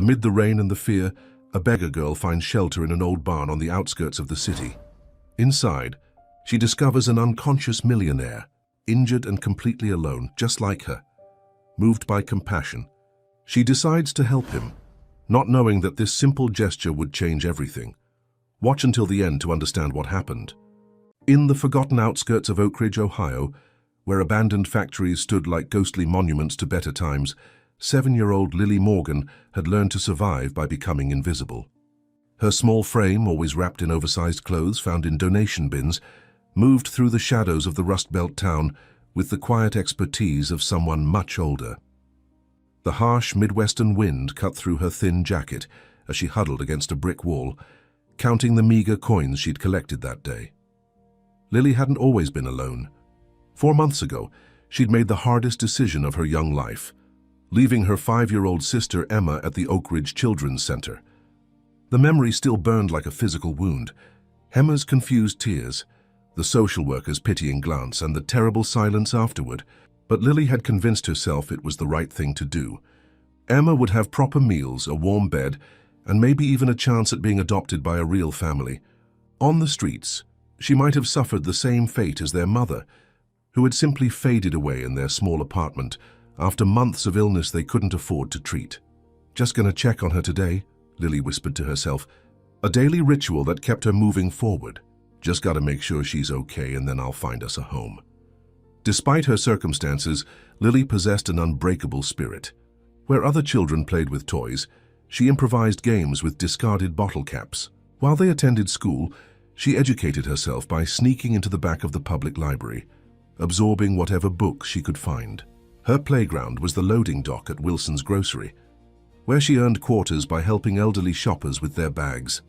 Amid the rain and the fear, a beggar girl finds shelter in an old barn on the outskirts of the city. Inside, she discovers an unconscious millionaire, injured and completely alone, just like her. Moved by compassion, she decides to help him, not knowing that this simple gesture would change everything. Watch until the end to understand what happened. In the forgotten outskirts of Oak Ridge, Ohio, where abandoned factories stood like ghostly monuments to better times, 7-year-old Lily Morgan had learned to survive by becoming invisible. Her small frame, always wrapped in oversized clothes found in donation bins, moved through the shadows of the Rust Belt town with the quiet expertise of someone much older. The harsh Midwestern wind cut through her thin jacket as she huddled against a brick wall, counting the meager coins she'd collected that day. Lily hadn't always been alone. 4 months ago, she'd made the hardest decision of her young life, leaving her 5-year-old sister Emma at the Oak Ridge Children's Center. The memory still burned like a physical wound. Emma's confused tears, the social worker's pitying glance, and the terrible silence afterward. But Lily had convinced herself it was the right thing to do. Emma would have proper meals, a warm bed, and maybe even a chance at being adopted by a real family. On the streets, she might have suffered the same fate as their mother, who had simply faded away in their small apartment after months of illness they couldn't afford to treat. Just gonna check on her today, Lily whispered to herself, a daily ritual that kept her moving forward. Just gotta make sure she's okay, and then I'll find us a home. Despite her circumstances, Lily possessed an unbreakable spirit. Where other children played with toys, she improvised games with discarded bottle caps. While they attended school, she educated herself by sneaking into the back of the public library, absorbing whatever books she could find. Her playground was the loading dock at Wilson's Grocery, where she earned quarters by helping elderly shoppers with their bags.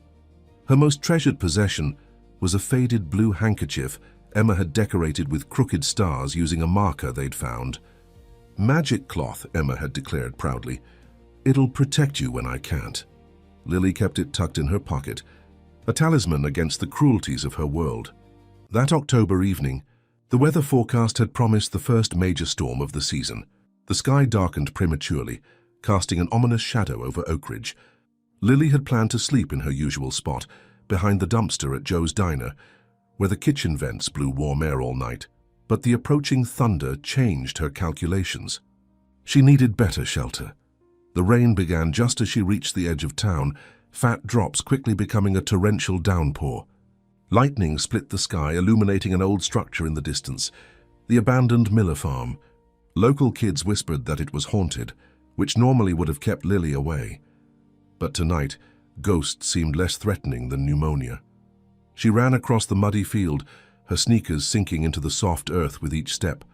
Her most treasured possession was a faded blue handkerchief Emma had decorated with crooked stars using a marker they'd found. Magic cloth, Emma had declared proudly. It'll protect you when I can't. Lily kept it tucked in her pocket, a talisman against the cruelties of her world. That October evening, the weather forecast had promised the first major storm of the season. The sky darkened prematurely, casting an ominous shadow over Oak Ridge. Lily had planned to sleep in her usual spot, behind the dumpster at Joe's Diner, where the kitchen vents blew warm air all night. But the approaching thunder changed her calculations. She needed better shelter. The rain began just as she reached the edge of town, fat drops quickly becoming a torrential downpour. Lightning split the sky, illuminating an old structure in the distance, the abandoned Miller farm. Local kids whispered that it was haunted, which normally would have kept Lily away. But tonight, ghosts seemed less threatening than pneumonia. She ran across the muddy field, her sneakers sinking into the soft earth with each step.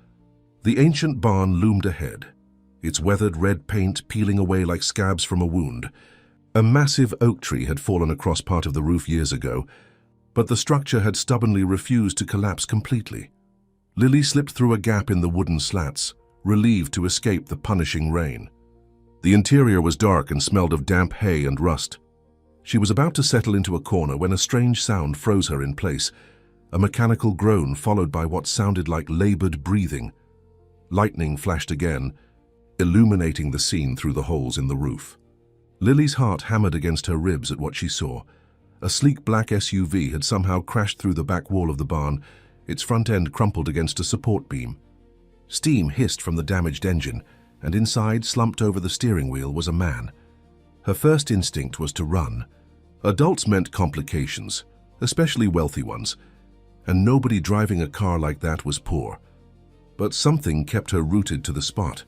The ancient barn loomed ahead, its weathered red paint peeling away like scabs from a wound. A massive oak tree had fallen across part of the roof years ago, but the structure had stubbornly refused to collapse completely. Lily slipped through a gap in the wooden slats, relieved to escape the punishing rain. The interior was dark and smelled of damp hay and rust. She was about to settle into a corner when a strange sound froze her in place, a mechanical groan followed by what sounded like labored breathing. Lightning flashed again, illuminating the scene through the holes in the roof. Lily's heart hammered against her ribs at what she saw. A sleek black SUV had somehow crashed through the back wall of the barn, its front end crumpled against a support beam. Steam hissed from the damaged engine, and inside, slumped over the steering wheel, was a man. Her first instinct was to run. Adults meant complications, especially wealthy ones, and nobody driving a car like that was poor. But something kept her rooted to the spot.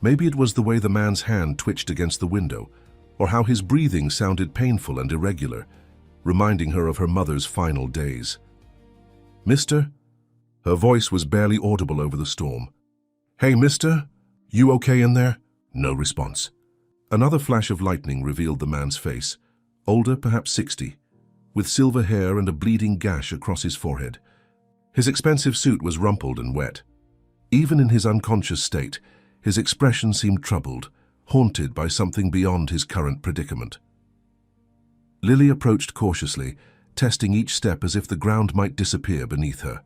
Maybe it was the way the man's hand twitched against the window, or how his breathing sounded painful and irregular, reminding her of her mother's final days. "Mister?" Her voice was barely audible over the storm. "Hey, mister? You okay in there?" No response. Another flash of lightning revealed the man's face, older, perhaps 60, with silver hair and a bleeding gash across his forehead. His expensive suit was rumpled and wet. Even in his unconscious state, his expression seemed troubled, haunted by something beyond his current predicament. Lily approached cautiously, testing each step as if the ground might disappear beneath her.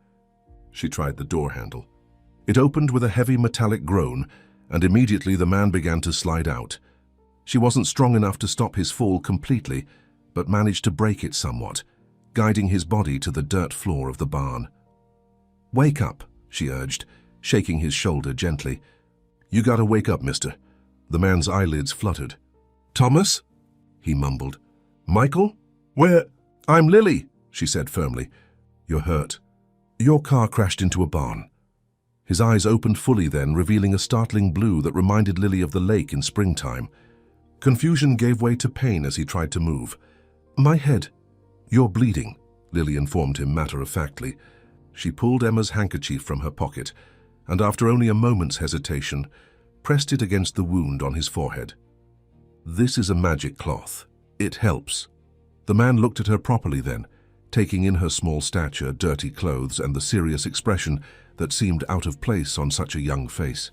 She tried the door handle. It opened with a heavy metallic groan, and immediately the man began to slide out. She wasn't strong enough to stop his fall completely, but managed to break it somewhat, guiding his body to the dirt floor of the barn. "Wake up," she urged, shaking his shoulder gently. "You gotta wake up, mister." The man's eyelids fluttered. "Thomas?" he mumbled. "Michael? Where?" "I'm Lily," she said firmly. "You're hurt. Your car crashed into a barn." His eyes opened fully then, revealing a startling blue that reminded Lily of the lake in springtime. Confusion gave way to pain as he tried to move. "My head." "You're bleeding," Lily informed him matter-of-factly. She pulled Emma's handkerchief from her pocket, and after only a moment's hesitation, pressed it against the wound on his forehead. "This is a magic cloth. It helps." The man looked at her properly then, taking in her small stature, dirty clothes, and the serious expression that seemed out of place on such a young face.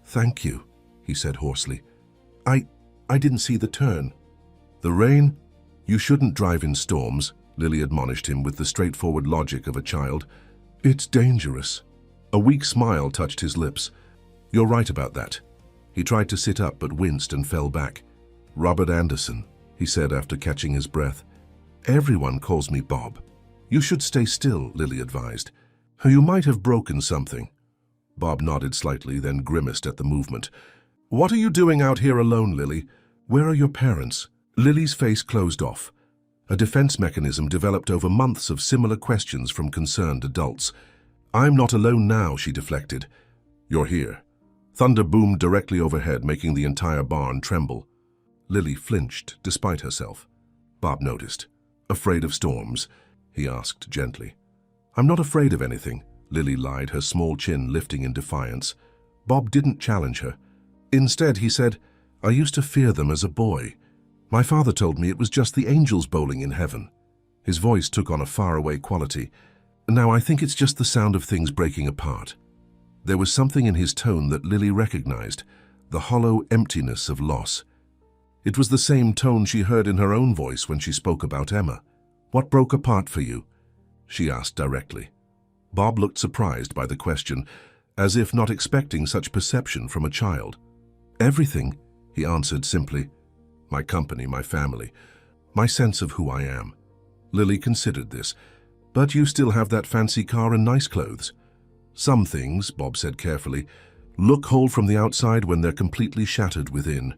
"Thank you," he said hoarsely. I didn't see the turn." "The rain? You shouldn't drive in storms," Lily admonished him with the straightforward logic of a child. "It's dangerous." A weak smile touched his lips. "You're right about that." He tried to sit up but winced and fell back. "Robert Anderson," he said after catching his breath. "Everyone calls me Bob." "You should stay still," Lily advised. "You might have broken something." Bob nodded slightly, then grimaced at the movement. "What are you doing out here alone, Lily? Where are your parents?" Lily's face closed off. A defense mechanism developed over months of similar questions from concerned adults. "I'm not alone now," she deflected. "You're here." Thunder boomed directly overhead, making the entire barn tremble. Lily flinched, despite herself. Bob noticed. "Afraid of storms?" he asked gently. "I'm not afraid of anything," Lily lied, her small chin lifting in defiance. Bob didn't challenge her. Instead, he said, "I used to fear them as a boy. My father told me it was just the angels bowling in heaven." His voice took on a faraway quality. "Now I think it's just the sound of things breaking apart." There was something in his tone that Lily recognized, the hollow emptiness of loss. It was the same tone she heard in her own voice when she spoke about Emma. "What broke apart for you?" she asked directly. Bob looked surprised by the question, as if not expecting such perception from a child. "Everything," he answered simply. "My company, my family, my sense of who I am." Lily considered this. "But you still have that fancy car and nice clothes." "Some things," Bob said carefully, "look whole from the outside when they're completely shattered within."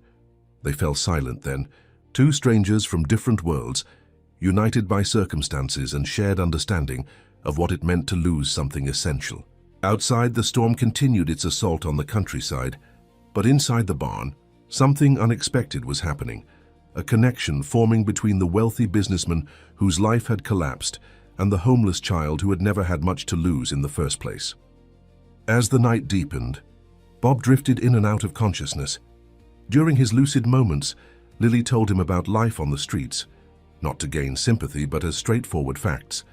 They fell silent then, two strangers from different worlds, united by circumstances and shared understanding of what it meant to lose something essential. Outside, the storm continued its assault on the countryside, but inside the barn, something unexpected was happening, a connection forming between the wealthy businessman whose life had collapsed and the homeless child who had never had much to lose in the first place. As the night deepened, Bob drifted in and out of consciousness. During his lucid moments, Lily told him about life on the streets, not to gain sympathy but as straightforward facts.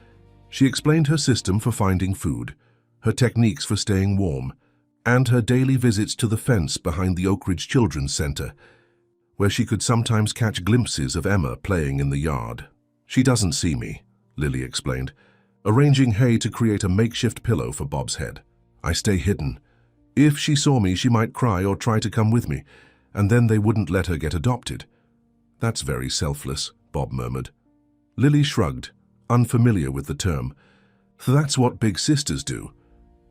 She explained her system for finding food, her techniques for staying warm, and her daily visits to the fence behind the Oak Ridge Children's Center, where she could sometimes catch glimpses of Emma playing in the yard. "She doesn't see me," Lily explained, arranging hay to create a makeshift pillow for Bob's head. "I stay hidden. If she saw me, she might cry or try to come with me, and then they wouldn't let her get adopted." "That's very selfless," Bob murmured. Lily shrugged, unfamiliar with the term. "That's what big sisters do."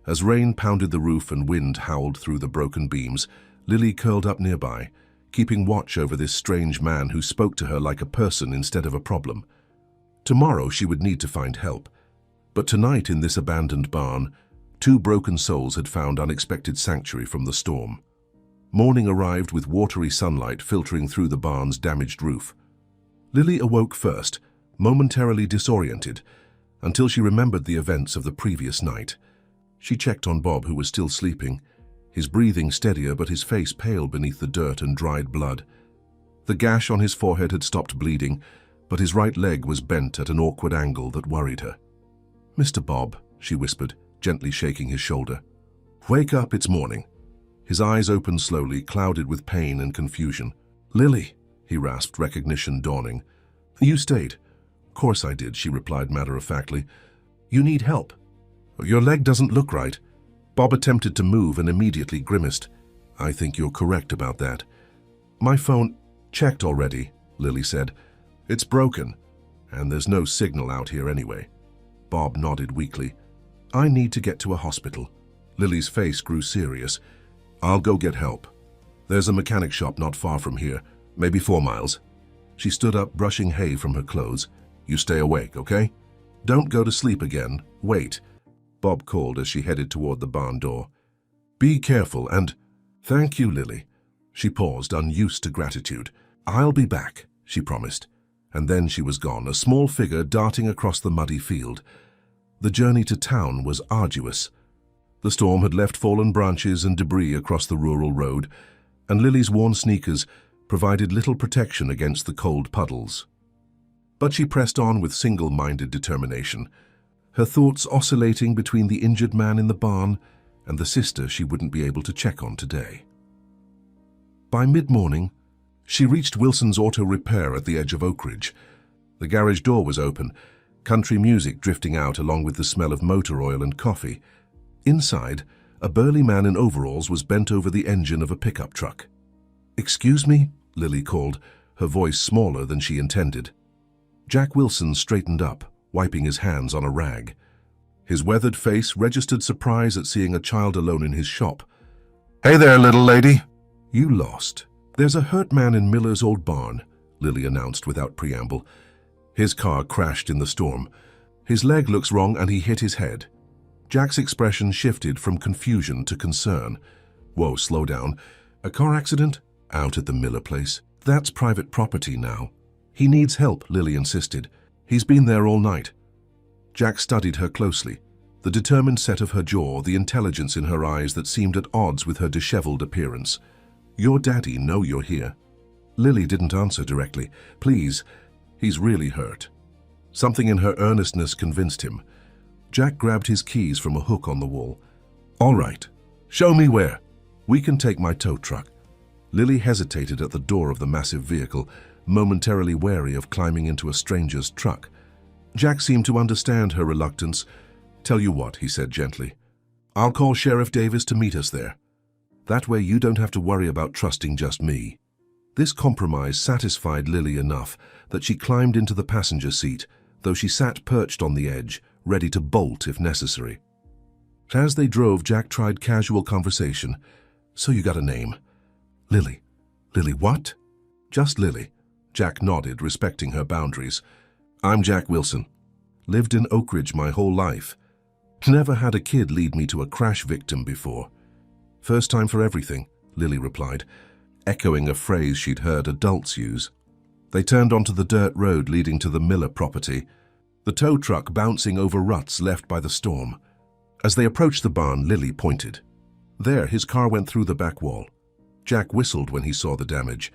As rain pounded the roof and wind howled through the broken beams, Lily curled up nearby, keeping watch over this strange man who spoke to her like a person instead of a problem. Tomorrow she would need to find help, but tonight in this abandoned barn, two broken souls had found unexpected sanctuary from the storm. Morning arrived with watery sunlight filtering through the barn's damaged roof. Lily awoke first, momentarily disoriented, until she remembered the events of the previous night. She checked on Bob, who was still sleeping, his breathing steadier but his face pale beneath the dirt and dried blood. The gash on his forehead had stopped bleeding, but his right leg was bent at an awkward angle that worried her. "Mr. Bob," she whispered, gently shaking his shoulder. "Wake up, it's morning." His eyes opened slowly, clouded with pain and confusion. "Lily," he rasped, recognition dawning. "You stayed." "Course I did," she replied matter-of-factly. "You need help." "Your leg doesn't look right." Bob attempted to move and immediately grimaced. "I think you're correct about that. My phone checked already, Lily said. It's broken, and there's no signal out here anyway. Bob nodded weakly. I need to get to a hospital. Lily's face grew serious. I'll go get help. There's a mechanic shop not far from here, maybe 4 miles. She stood up, brushing hay from her clothes. You stay awake, okay? Don't go to sleep again. Wait, Bob called as she headed toward the barn door. Be careful and... Thank you, Lily. She paused, unused to gratitude. I'll be back, she promised. And then she was gone, a small figure darting across the muddy field. The journey to town was arduous. The storm had left fallen branches and debris across the rural road, and Lily's worn sneakers provided little protection against the cold puddles. But she pressed on with single-minded determination, her thoughts oscillating between the injured man in the barn and the sister she wouldn't be able to check on today. By mid-morning, she reached Wilson's Auto Repair at the edge of Oak Ridge. The garage door was open, country music drifting out along with the smell of motor oil and coffee. Inside, a burly man in overalls was bent over the engine of a pickup truck. Excuse me, Lily called, her voice smaller than she intended. Jack Wilson straightened up, wiping his hands on a rag. His weathered face registered surprise at seeing a child alone in his shop. Hey there, little lady. You lost. There's a hurt man in Miller's old barn, Lily announced without preamble. His car crashed in the storm. His leg looks wrong and he hit his head. Jack's expression shifted from confusion to concern. Whoa, slow down. A car accident? Out at the Miller place. That's private property now. He needs help, Lily insisted. He's been there all night. Jack studied her closely, the determined set of her jaw, the intelligence in her eyes that seemed at odds with her disheveled appearance. Your daddy know you're here. Lily didn't answer directly. Please, he's really hurt. Something in her earnestness convinced him. Jack grabbed his keys from a hook on the wall. All right, show me where. We can take my tow truck. Lily hesitated at the door of the massive vehicle, momentarily wary of climbing into a stranger's truck. Jack seemed to understand her reluctance. Tell you what, he said gently. I'll call Sheriff Davis to meet us there. That way you don't have to worry about trusting just me. This compromise satisfied Lily enough that she climbed into the passenger seat, though she sat perched on the edge, ready to bolt if necessary. As they drove, Jack tried casual conversation. So you got a name? Lily. Lily what? Just Lily. Jack nodded, respecting her boundaries. I'm Jack Wilson. Lived in Oak Ridge my whole life. Never had a kid lead me to a crash victim before. First time for everything, Lily replied, echoing a phrase she'd heard adults use. They turned onto the dirt road leading to the Miller property, the tow truck bouncing over ruts left by the storm. As they approached the barn, Lily pointed. There, his car went through the back wall. Jack whistled when he saw the damage.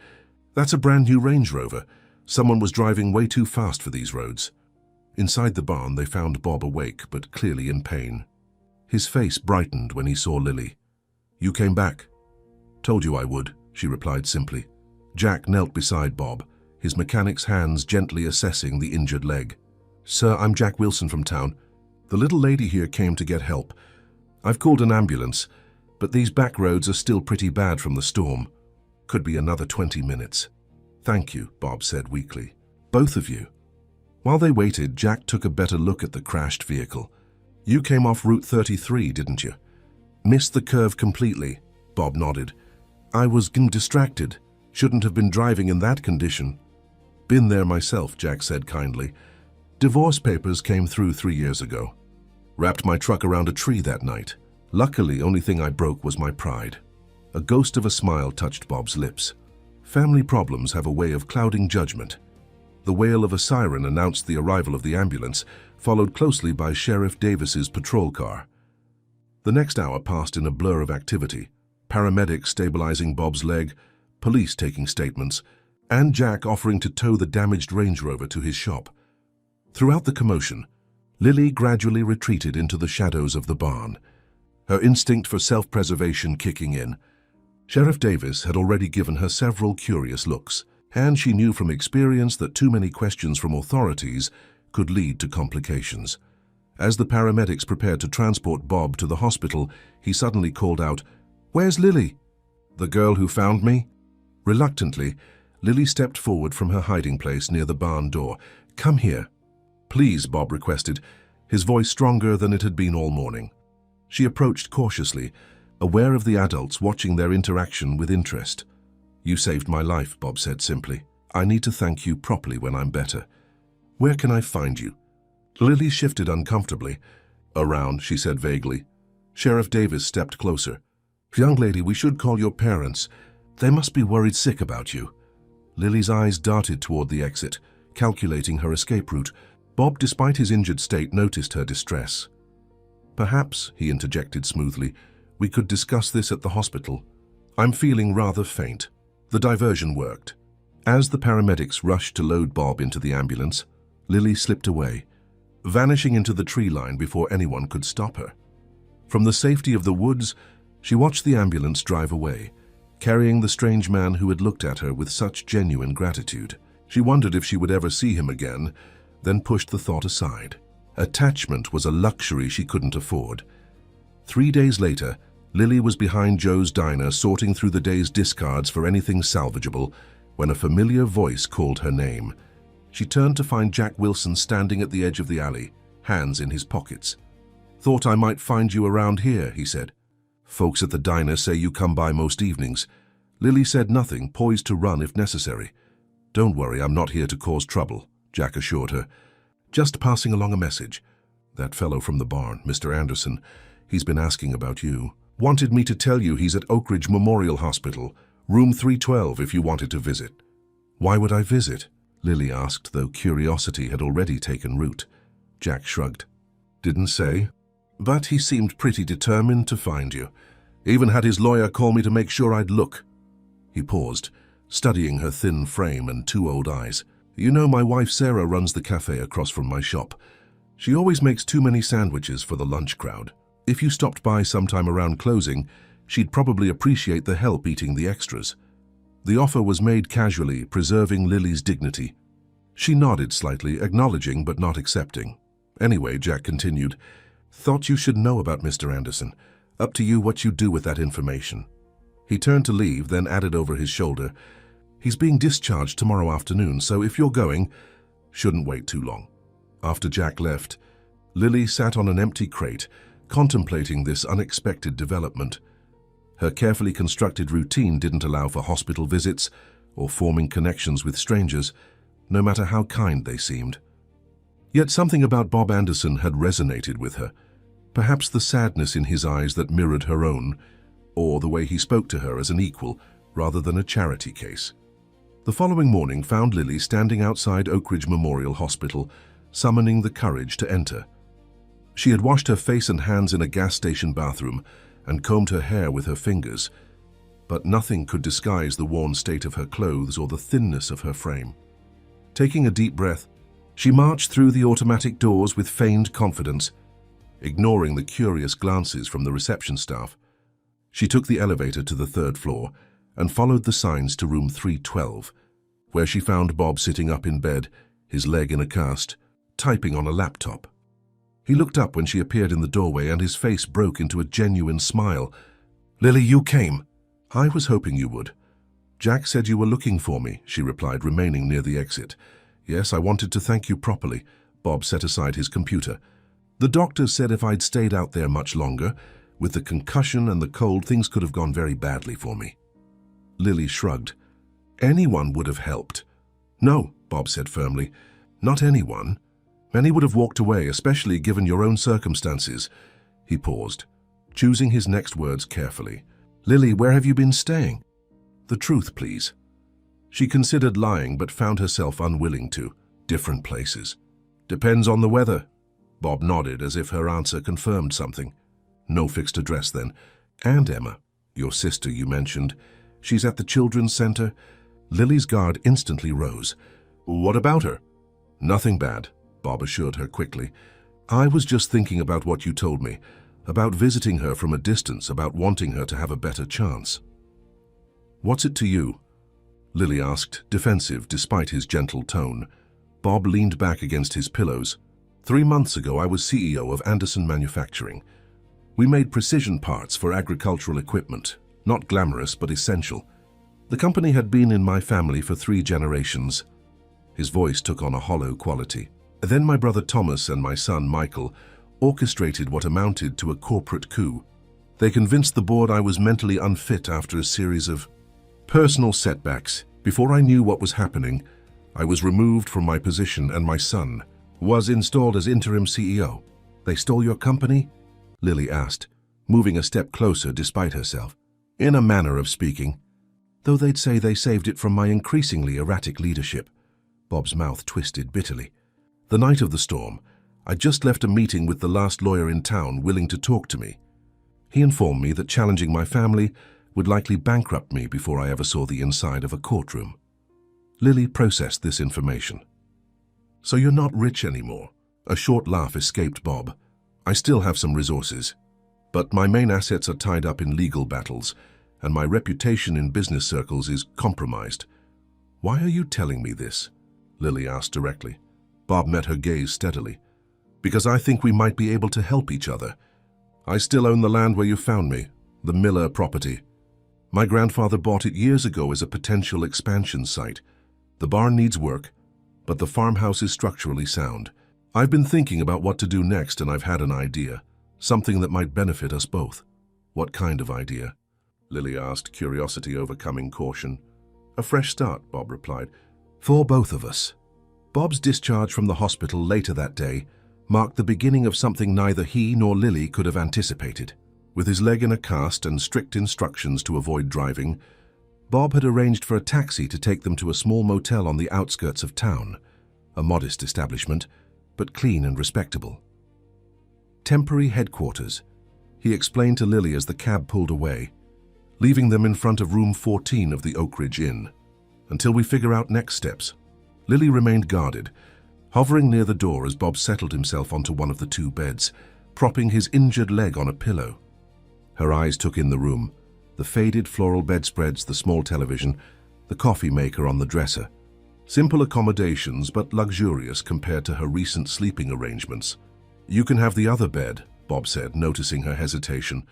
That's a brand new Range Rover. Someone was driving way too fast for these roads. Inside the barn, they found Bob awake, but clearly in pain. His face brightened when he saw Lily. You came back. Told you I would, she replied simply. Jack knelt beside Bob, his mechanic's hands gently assessing the injured leg. Sir, I'm Jack Wilson from town. The little lady here came to get help. I've called an ambulance, but these back roads are still pretty bad from the storm. Could be another 20 minutes. Thank you, Bob said weakly. Both of you. While they waited, Jack took a better look at the crashed vehicle. You came off Route 33, didn't you? Missed the curve completely, Bob nodded. I was distracted. Shouldn't have been driving in that condition. Been there myself, Jack said kindly. Divorce papers came through 3 years ago. Wrapped my truck around a tree that night. Luckily, only thing I broke was my pride. A ghost of a smile touched Bob's lips. Family problems have a way of clouding judgment. The wail of a siren announced the arrival of the ambulance, followed closely by Sheriff Davis's patrol car. The next hour passed in a blur of activity. Paramedics stabilizing Bob's leg, police taking statements, and Jack offering to tow the damaged Range Rover to his shop. Throughout the commotion, Lily gradually retreated into the shadows of the barn, her instinct for self-preservation kicking in. Sheriff Davis had already given her several curious looks, and she knew from experience that too many questions from authorities could lead to complications. As the paramedics prepared to transport Bob to the hospital, he suddenly called out, "Where's Lily?" "The girl who found me?" Reluctantly, Lily stepped forward from her hiding place near the barn door. "Come here." "Please," Bob requested, his voice stronger than it had been all morning. She approached cautiously, aware of the adults watching their interaction with interest. "You saved my life," Bob said simply. "I need to thank you properly when I'm better. Where can I find you?" Lily shifted uncomfortably. "Around," she said vaguely. Sheriff Davis stepped closer. "Young lady, we should call your parents. They must be worried sick about you." Lily's eyes darted toward the exit, calculating her escape route. Bob, despite his injured state, noticed her distress. "Perhaps," he interjected smoothly, "we could discuss this at the hospital. I'm feeling rather faint." The diversion worked. As the paramedics rushed to load Bob into the ambulance, Lily slipped away, vanishing into the tree line before anyone could stop her. From the safety of the woods, she watched the ambulance drive away, carrying the strange man who had looked at her with such genuine gratitude. She wondered if she would ever see him again, then pushed the thought aside. Attachment was a luxury she couldn't afford. 3 days later, Lily was behind Joe's diner sorting through the day's discards for anything salvageable when a familiar voice called her name. She turned to find Jack Wilson standing at the edge of the alley, hands in his pockets. "Thought I might find you around here," he said. "Folks at the diner say you come by most evenings." Lily said nothing, poised to run if necessary. "Don't worry, I'm not here to cause trouble," Jack assured her. "Just passing along a message. That fellow from the barn, Mr. Anderson, he's been asking about you. Wanted me to tell you he's at Oak Ridge Memorial Hospital, room 312 if you wanted to visit." "Why would I visit?" Lily asked, though curiosity had already taken root. Jack shrugged. "Didn't say. But he seemed pretty determined to find you. Even had his lawyer call me to make sure I'd look." He paused, studying her thin frame and 2 old eyes. "You know, my wife Sarah runs the cafe across from my shop. She always makes too many sandwiches for the lunch crowd. If you stopped by sometime around closing, she'd probably appreciate the help eating the extras." The offer was made casually, preserving Lily's dignity. She nodded slightly, acknowledging but not accepting. "Anyway," Jack continued, "thought you should know about Mr. Anderson. Up to you what you do with that information." He turned to leave, then added over his shoulder, "He's being discharged tomorrow afternoon, so if you're going, shouldn't wait too long." After Jack left, Lily sat on an empty crate, contemplating this unexpected development. Her carefully constructed routine didn't allow for hospital visits or forming connections with strangers, no matter how kind they seemed. Yet something about Bob Anderson had resonated with her, perhaps the sadness in his eyes that mirrored her own, or the way he spoke to her as an equal rather than a charity case. The following morning found Lily standing outside Oak Ridge Memorial Hospital, summoning the courage to enter. She had washed her face and hands in a gas station bathroom and combed her hair with her fingers, but nothing could disguise the worn state of her clothes or the thinness of her frame. Taking a deep breath, she marched through the automatic doors with feigned confidence, ignoring the curious glances from the reception staff. She took the elevator to the 3rd floor and followed the signs to room 312, where she found Bob sitting up in bed, his leg in a cast, typing on a laptop. He looked up when she appeared in the doorway and his face broke into a genuine smile. "Lily, you came. I was hoping you would. Jack said you were looking for me," she replied, remaining near the exit. "Yes, I wanted to thank you properly." Bob set aside his computer. "The doctor said if I'd stayed out there much longer, with the concussion and the cold, things could have gone very badly for me." Lily shrugged. "Anyone would have helped." "No," Bob said firmly. "Not anyone. Many would have walked away, especially given your own circumstances." He paused, choosing his next words carefully. "Lily, where have you been staying?" "The truth, please." She considered lying, but found herself unwilling to. "Different places." "Depends on the weather." Bob nodded as if her answer confirmed something. "No fixed address then." "And Emma, your sister you mentioned, she's at the Children's Center?" Lily's guard instantly rose. "What about her?" "Nothing bad," Bob assured her quickly. "I was just thinking about what you told me, about visiting her from a distance, about wanting her to have a better chance." "What's it to you?" Lily asked, defensive despite his gentle tone. Bob leaned back against his pillows. 3 months ago, I was CEO of Anderson Manufacturing. We made precision parts for agricultural equipment, not glamorous but essential. The company had been in my family for 3 generations. His voice took on a hollow quality. Then my brother Thomas and my son Michael orchestrated what amounted to a corporate coup. They convinced the board I was mentally unfit after a series of personal setbacks. Before I knew what was happening, I was removed from my position and my son was installed as interim CEO. They stole your company? Lily asked, moving a step closer despite herself. In a manner of speaking, though they'd say they saved it from my increasingly erratic leadership. Bob's mouth twisted bitterly. The night of the storm, I'd just left a meeting with the last lawyer in town willing to talk to me. He informed me that challenging my family would likely bankrupt me before I ever saw the inside of a courtroom. Lily processed this information. So you're not rich anymore? A short laugh escaped Bob. I still have some resources, but my main assets are tied up in legal battles, and my reputation in business circles is compromised. Why are you telling me this? Lily asked directly. Bob met her gaze steadily. Because I think we might be able to help each other. I still own the land where you found me, the Miller property. My grandfather bought it years ago as a potential expansion site. The barn needs work, but the farmhouse is structurally sound. I've been thinking about what to do next, and I've had an idea. Something that might benefit us both. What kind of idea? Lily asked, curiosity overcoming caution. A fresh start, Bob replied. For both of us. Bob's discharge from the hospital later that day marked the beginning of something neither he nor Lily could have anticipated. With his leg in a cast and strict instructions to avoid driving, Bob had arranged for a taxi to take them to a small motel on the outskirts of town, a modest establishment, but clean and respectable. Temporary headquarters, he explained to Lily as the cab pulled away, leaving them in front of room 14 of the Oak Ridge Inn. Until we figure out next steps. Lily remained guarded, hovering near the door as Bob settled himself onto one of the 2 beds, propping his injured leg on a pillow. Her eyes took in the room, the faded floral bedspreads, the small television, the coffee maker on the dresser. Simple accommodations, but luxurious compared to her recent sleeping arrangements. You can have the other bed, Bob said, noticing her hesitation.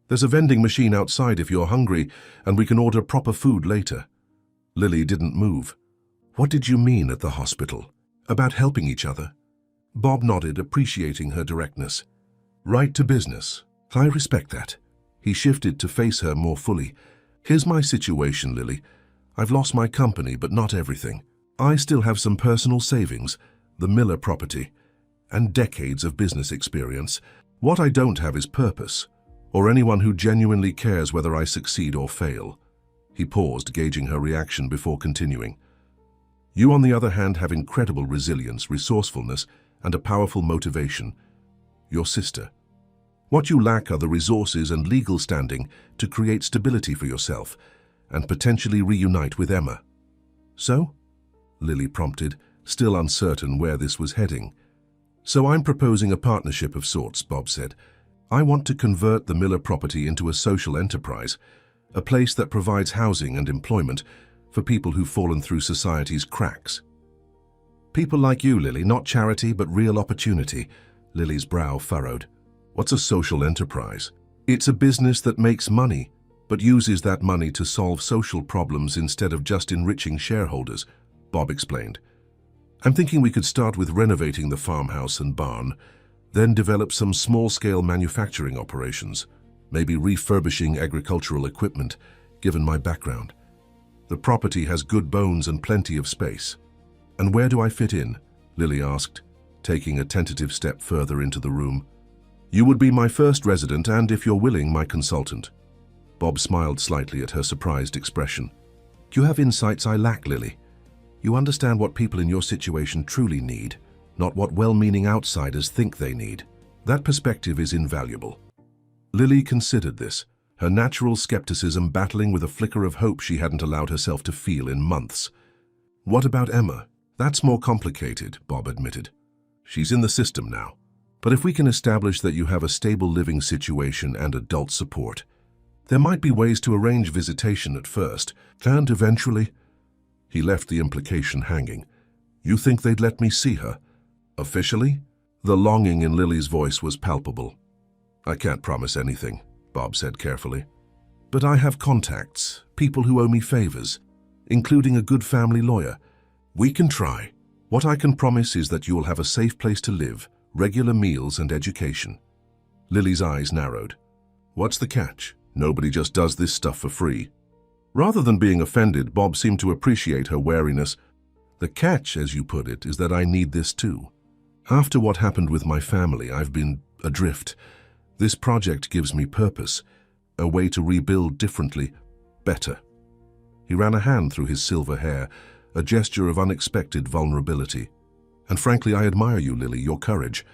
There's a vending machine outside if you're hungry, and we can order proper food later. Lily didn't move. What did you mean at the hospital? About helping each other? Bob nodded, appreciating her directness. Right to business. I respect that. He shifted to face her more fully. Here's my situation, Lily. I've lost my company, but not everything. I still have some personal savings, the Miller property, and decades of business experience. What I don't have is purpose, or anyone who genuinely cares whether I succeed or fail. He paused, gauging her reaction before continuing. You, on the other hand, have incredible resilience, resourcefulness, and a powerful motivation. Your sister. What you lack are the resources and legal standing to create stability for yourself and potentially reunite with Emma. So? Lily prompted, still uncertain where this was heading. So I'm proposing a partnership of sorts, Bob said. I want to convert the Miller property into a social enterprise, a place that provides housing and employment for people who've fallen through society's cracks. People like you, Lily, not charity but real opportunity. Lily's brow furrowed. What's a social enterprise? It's a business that makes money, but uses that money to solve social problems instead of just enriching shareholders, Bob explained. I'm thinking we could start with renovating the farmhouse and barn, then develop some small-scale manufacturing operations, maybe refurbishing agricultural equipment, given my background. The property has good bones and plenty of space. And where do I fit in? Lily asked, taking a tentative step further into the room. You would be my first resident and, if you're willing, my consultant. Bob smiled slightly at her surprised expression. You have insights I lack, Lily. You understand what people in your situation truly need, not what well-meaning outsiders think they need. That perspective is invaluable. Lily considered this, her natural skepticism battling with a flicker of hope she hadn't allowed herself to feel in months. What about Emma? That's more complicated, Bob admitted. She's in the system now. But if we can establish that you have a stable living situation and adult support, there might be ways to arrange visitation at first, and eventually... He left the implication hanging. You think they'd let me see her? Officially? The longing in Lily's voice was palpable. I can't promise anything, Bob said carefully. But I have contacts, people who owe me favors, including a good family lawyer. We can try. What I can promise is that you will have a safe place to live, regular meals and education. Lily's eyes narrowed. What's the catch? Nobody just does this stuff for free. Rather than being offended, Bob seemed to appreciate her wariness. The catch, as you put it, is that I need this too. After what happened with my family, I've been adrift. This project gives me purpose, a way to rebuild differently, better. He ran a hand through his silver hair, a gesture of unexpected vulnerability. And frankly, I admire you, Lily, your courage,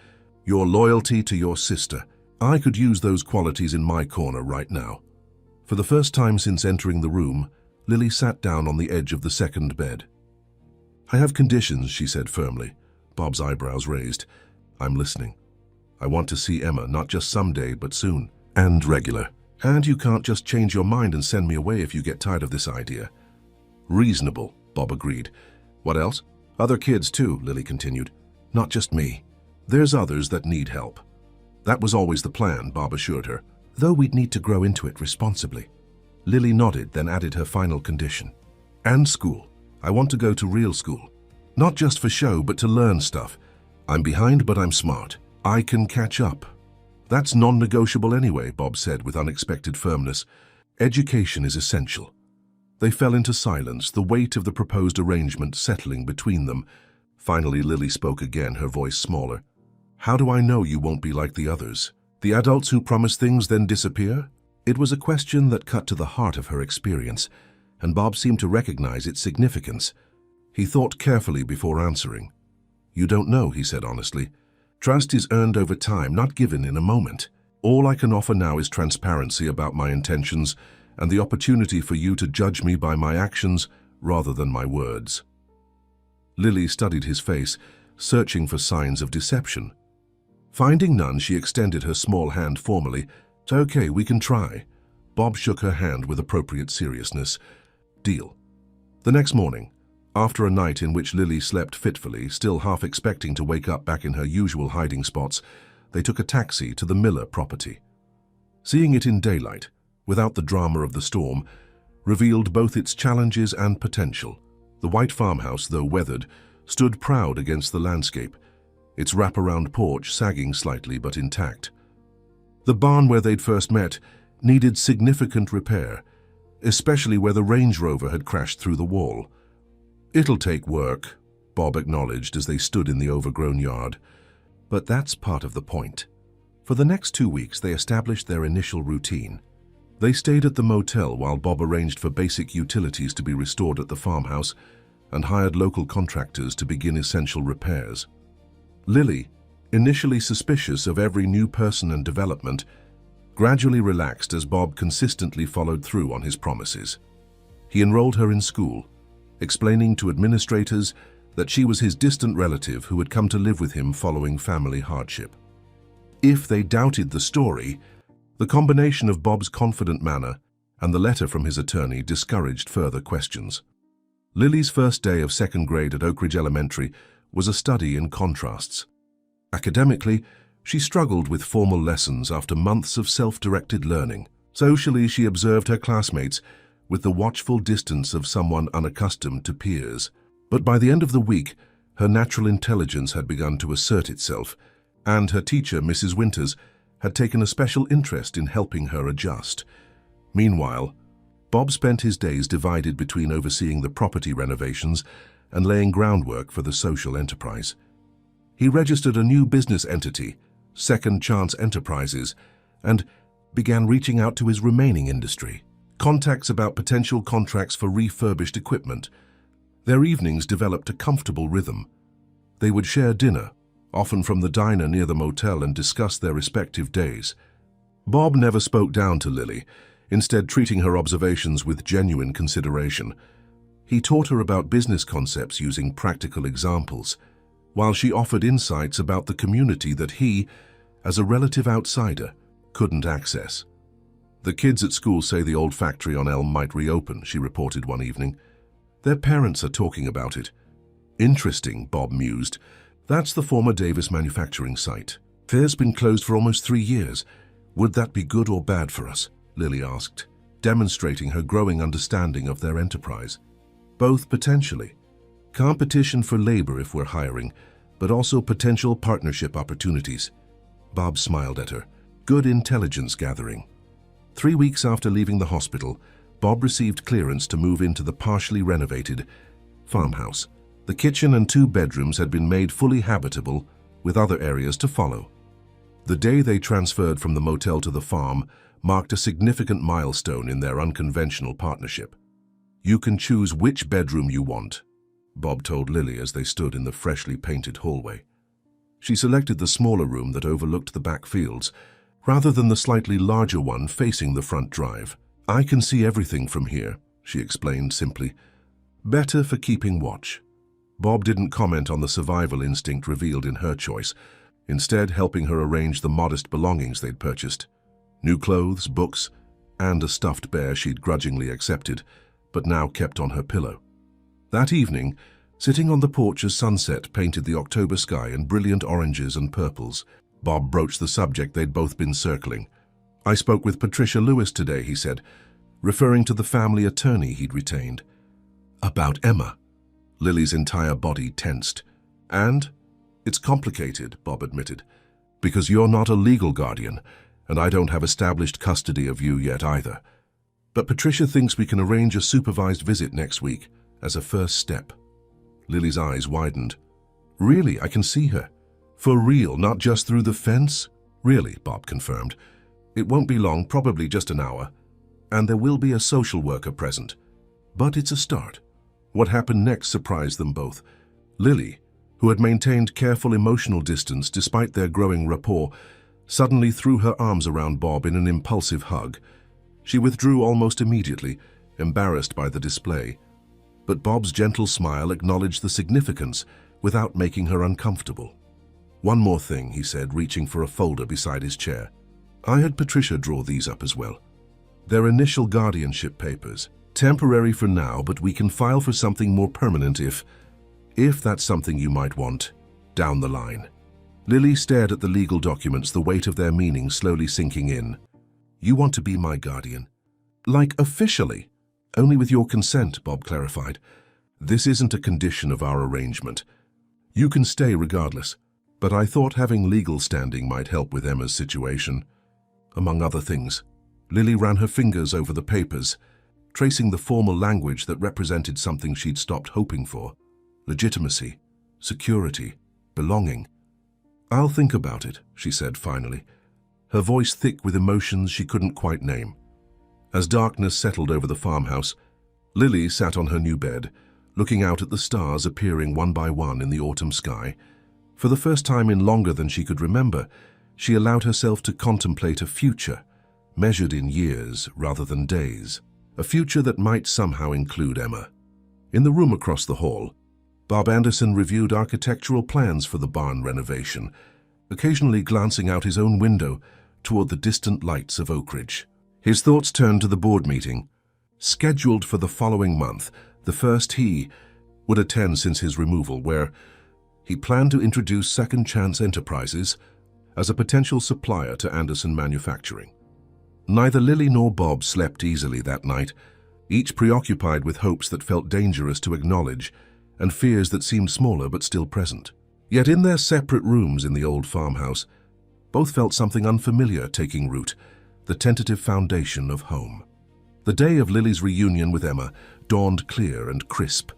your loyalty to your sister. I could use those qualities in my corner right now. For the first time since entering the room, Lily sat down on the edge of the second bed. I have conditions, she said firmly, Bob's eyebrows raised. I'm listening. I want to see Emma, not just someday, but soon, and regular. And you can't just change your mind and send me away if you get tired of this idea. Reasonable, Bob agreed. What else? Other kids too, Lily continued. Not just me. There's others that need help. That was always the plan, Bob assured her, though we'd need to grow into it responsibly. Lily nodded, then added her final condition. And school. I want to go to real school. Not just for show, but to learn stuff. I'm behind, but I'm smart. I can catch up. That's non-negotiable anyway, Bob said with unexpected firmness. Education is essential. They fell into silence, the weight of the proposed arrangement settling between them. Finally, Lily spoke again, her voice smaller. How do I know you won't be like the others? The adults who promise things then disappear? It was a question that cut to the heart of her experience, and Bob seemed to recognize its significance. He thought carefully before answering. You don't know, he said honestly. Trust is earned over time, not given in a moment. All I can offer now is transparency about my intentions and the opportunity for you to judge me by my actions rather than my words. Lily studied his face, searching for signs of deception. Finding none, she extended her small hand formally. Okay, we can try. Bob shook her hand with appropriate seriousness. Deal. The next morning, after a night in which Lily slept fitfully, still half expecting to wake up back in her usual hiding spots, they took a taxi to the Miller property. Seeing it in daylight, without the drama of the storm, revealed both its challenges and potential. The white farmhouse, though weathered, stood proud against the landscape, its wraparound porch sagging slightly but intact. The barn where they'd first met needed significant repair, especially where the Range Rover had crashed through the wall. It'll take work, Bob acknowledged as they stood in the overgrown yard. But that's part of the point. For the next 2 weeks, they established their initial routine. They stayed at the motel while Bob arranged for basic utilities to be restored at the farmhouse and hired local contractors to begin essential repairs. Lily, initially suspicious of every new person and development, gradually relaxed as Bob consistently followed through on his promises. He enrolled her in school, explaining to administrators that she was his distant relative who had come to live with him following family hardship. If they doubted the story, the combination of Bob's confident manner and the letter from his attorney discouraged further questions. Lily's first day of second grade at Oak Ridge Elementary was a study in contrasts. Academically, she struggled with formal lessons after months of self-directed learning. Socially, she observed her classmates with the watchful distance of someone unaccustomed to peers. But by the end of the week, her natural intelligence had begun to assert itself, and her teacher, Mrs. Winters, had taken a special interest in helping her adjust. Meanwhile, Bob spent his days divided between overseeing the property renovations and laying groundwork for the social enterprise. He registered a new business entity, Second Chance Enterprises, and began reaching out to his remaining industry. Contacts about potential contracts for refurbished equipment. Their evenings developed a comfortable rhythm. They would share dinner, often from the diner near the motel, and discuss their respective days. Bob never spoke down to Lily, instead treating her observations with genuine consideration. He taught her about business concepts using practical examples, while she offered insights about the community that he, as a relative outsider, couldn't access. The kids at school say the old factory on Elm might reopen, she reported one evening. Their parents are talking about it. Interesting, Bob mused. That's the former Davis manufacturing site. Fair's been closed for almost 3 years. Would that be good or bad for us? Lily asked. demonstrating her growing understanding of their enterprise. Both potentially. Competition for labor if we're hiring, but also potential partnership opportunities. Bob smiled at her. Good intelligence gathering. 3 weeks after leaving the hospital, Bob received clearance to move into the partially renovated farmhouse. The kitchen and 2 bedrooms had been made fully habitable, with other areas to follow. The day they transferred from the motel to the farm marked a significant milestone in their unconventional partnership. "You can choose which bedroom you want," Bob told Lily as they stood in the freshly painted hallway. She selected the smaller room that overlooked the back fields, rather than the slightly larger one facing the front drive. "I can see everything from here," she explained simply. "Better for keeping watch." Bob didn't comment on the survival instinct revealed in her choice, instead helping her arrange the modest belongings they'd purchased. New clothes, books, and a stuffed bear she'd grudgingly accepted, but now kept on her pillow. That evening, sitting on the porch as sunset painted the October sky in brilliant oranges and purples, Bob broached the subject they'd both been circling. "I spoke with Patricia Lewis today," he said, referring to the family attorney he'd retained. "About Emma." Lily's entire body tensed. "And? It's complicated," Bob admitted, "because you're not a legal guardian, and I don't have established custody of you yet either. But Patricia thinks we can arrange a supervised visit next week as a first step." Lily's eyes widened. "Really, I can see her? For real, not just through the fence?" "Really," Bob confirmed. "It won't be long, probably just an hour. And there will be a social worker present. But it's a start." What happened next surprised them both. Lily, who had maintained careful emotional distance despite their growing rapport, suddenly threw her arms around Bob in an impulsive hug. She withdrew almost immediately, embarrassed by the display. But Bob's gentle smile acknowledged the significance without making her uncomfortable. "One more thing," he said, reaching for a folder beside his chair. "I had Patricia draw these up as well. They're initial guardianship papers. Temporary for now, but we can file for something more permanent if that's something you might want down the line." Lily stared at the legal documents, the weight of their meaning slowly sinking in. "You want to be my guardian?" "Like officially?" "Only with your consent," Bob clarified. "This isn't a condition of our arrangement. You can stay regardless, but I thought having legal standing might help with Emma's situation. Among other things." Lily ran her fingers over the papers, tracing the formal language that represented something she'd stopped hoping for. Legitimacy, security, belonging. "I'll think about it," she said finally, her voice thick with emotions she couldn't quite name. As darkness settled over the farmhouse, Lily sat on her new bed, looking out at the stars appearing one by one in the autumn sky. For the first time in longer than she could remember, she allowed herself to contemplate a future, measured in years rather than days. A future that might somehow include Emma. In the room across the hall, Bob Anderson reviewed architectural plans for the barn renovation, occasionally glancing out his own window toward the distant lights of Oak Ridge. His thoughts turned to the board meeting, scheduled for the following month, the first he would attend since his removal, where he planned to introduce Second Chance Enterprises as a potential supplier to Anderson Manufacturing. Neither Lily nor Bob slept easily that night, each preoccupied with hopes that felt dangerous to acknowledge and fears that seemed smaller but still present. Yet in their separate rooms in the old farmhouse, both felt something unfamiliar taking root, the tentative foundation of home. The day of Lily's reunion with Emma dawned clear and crisp,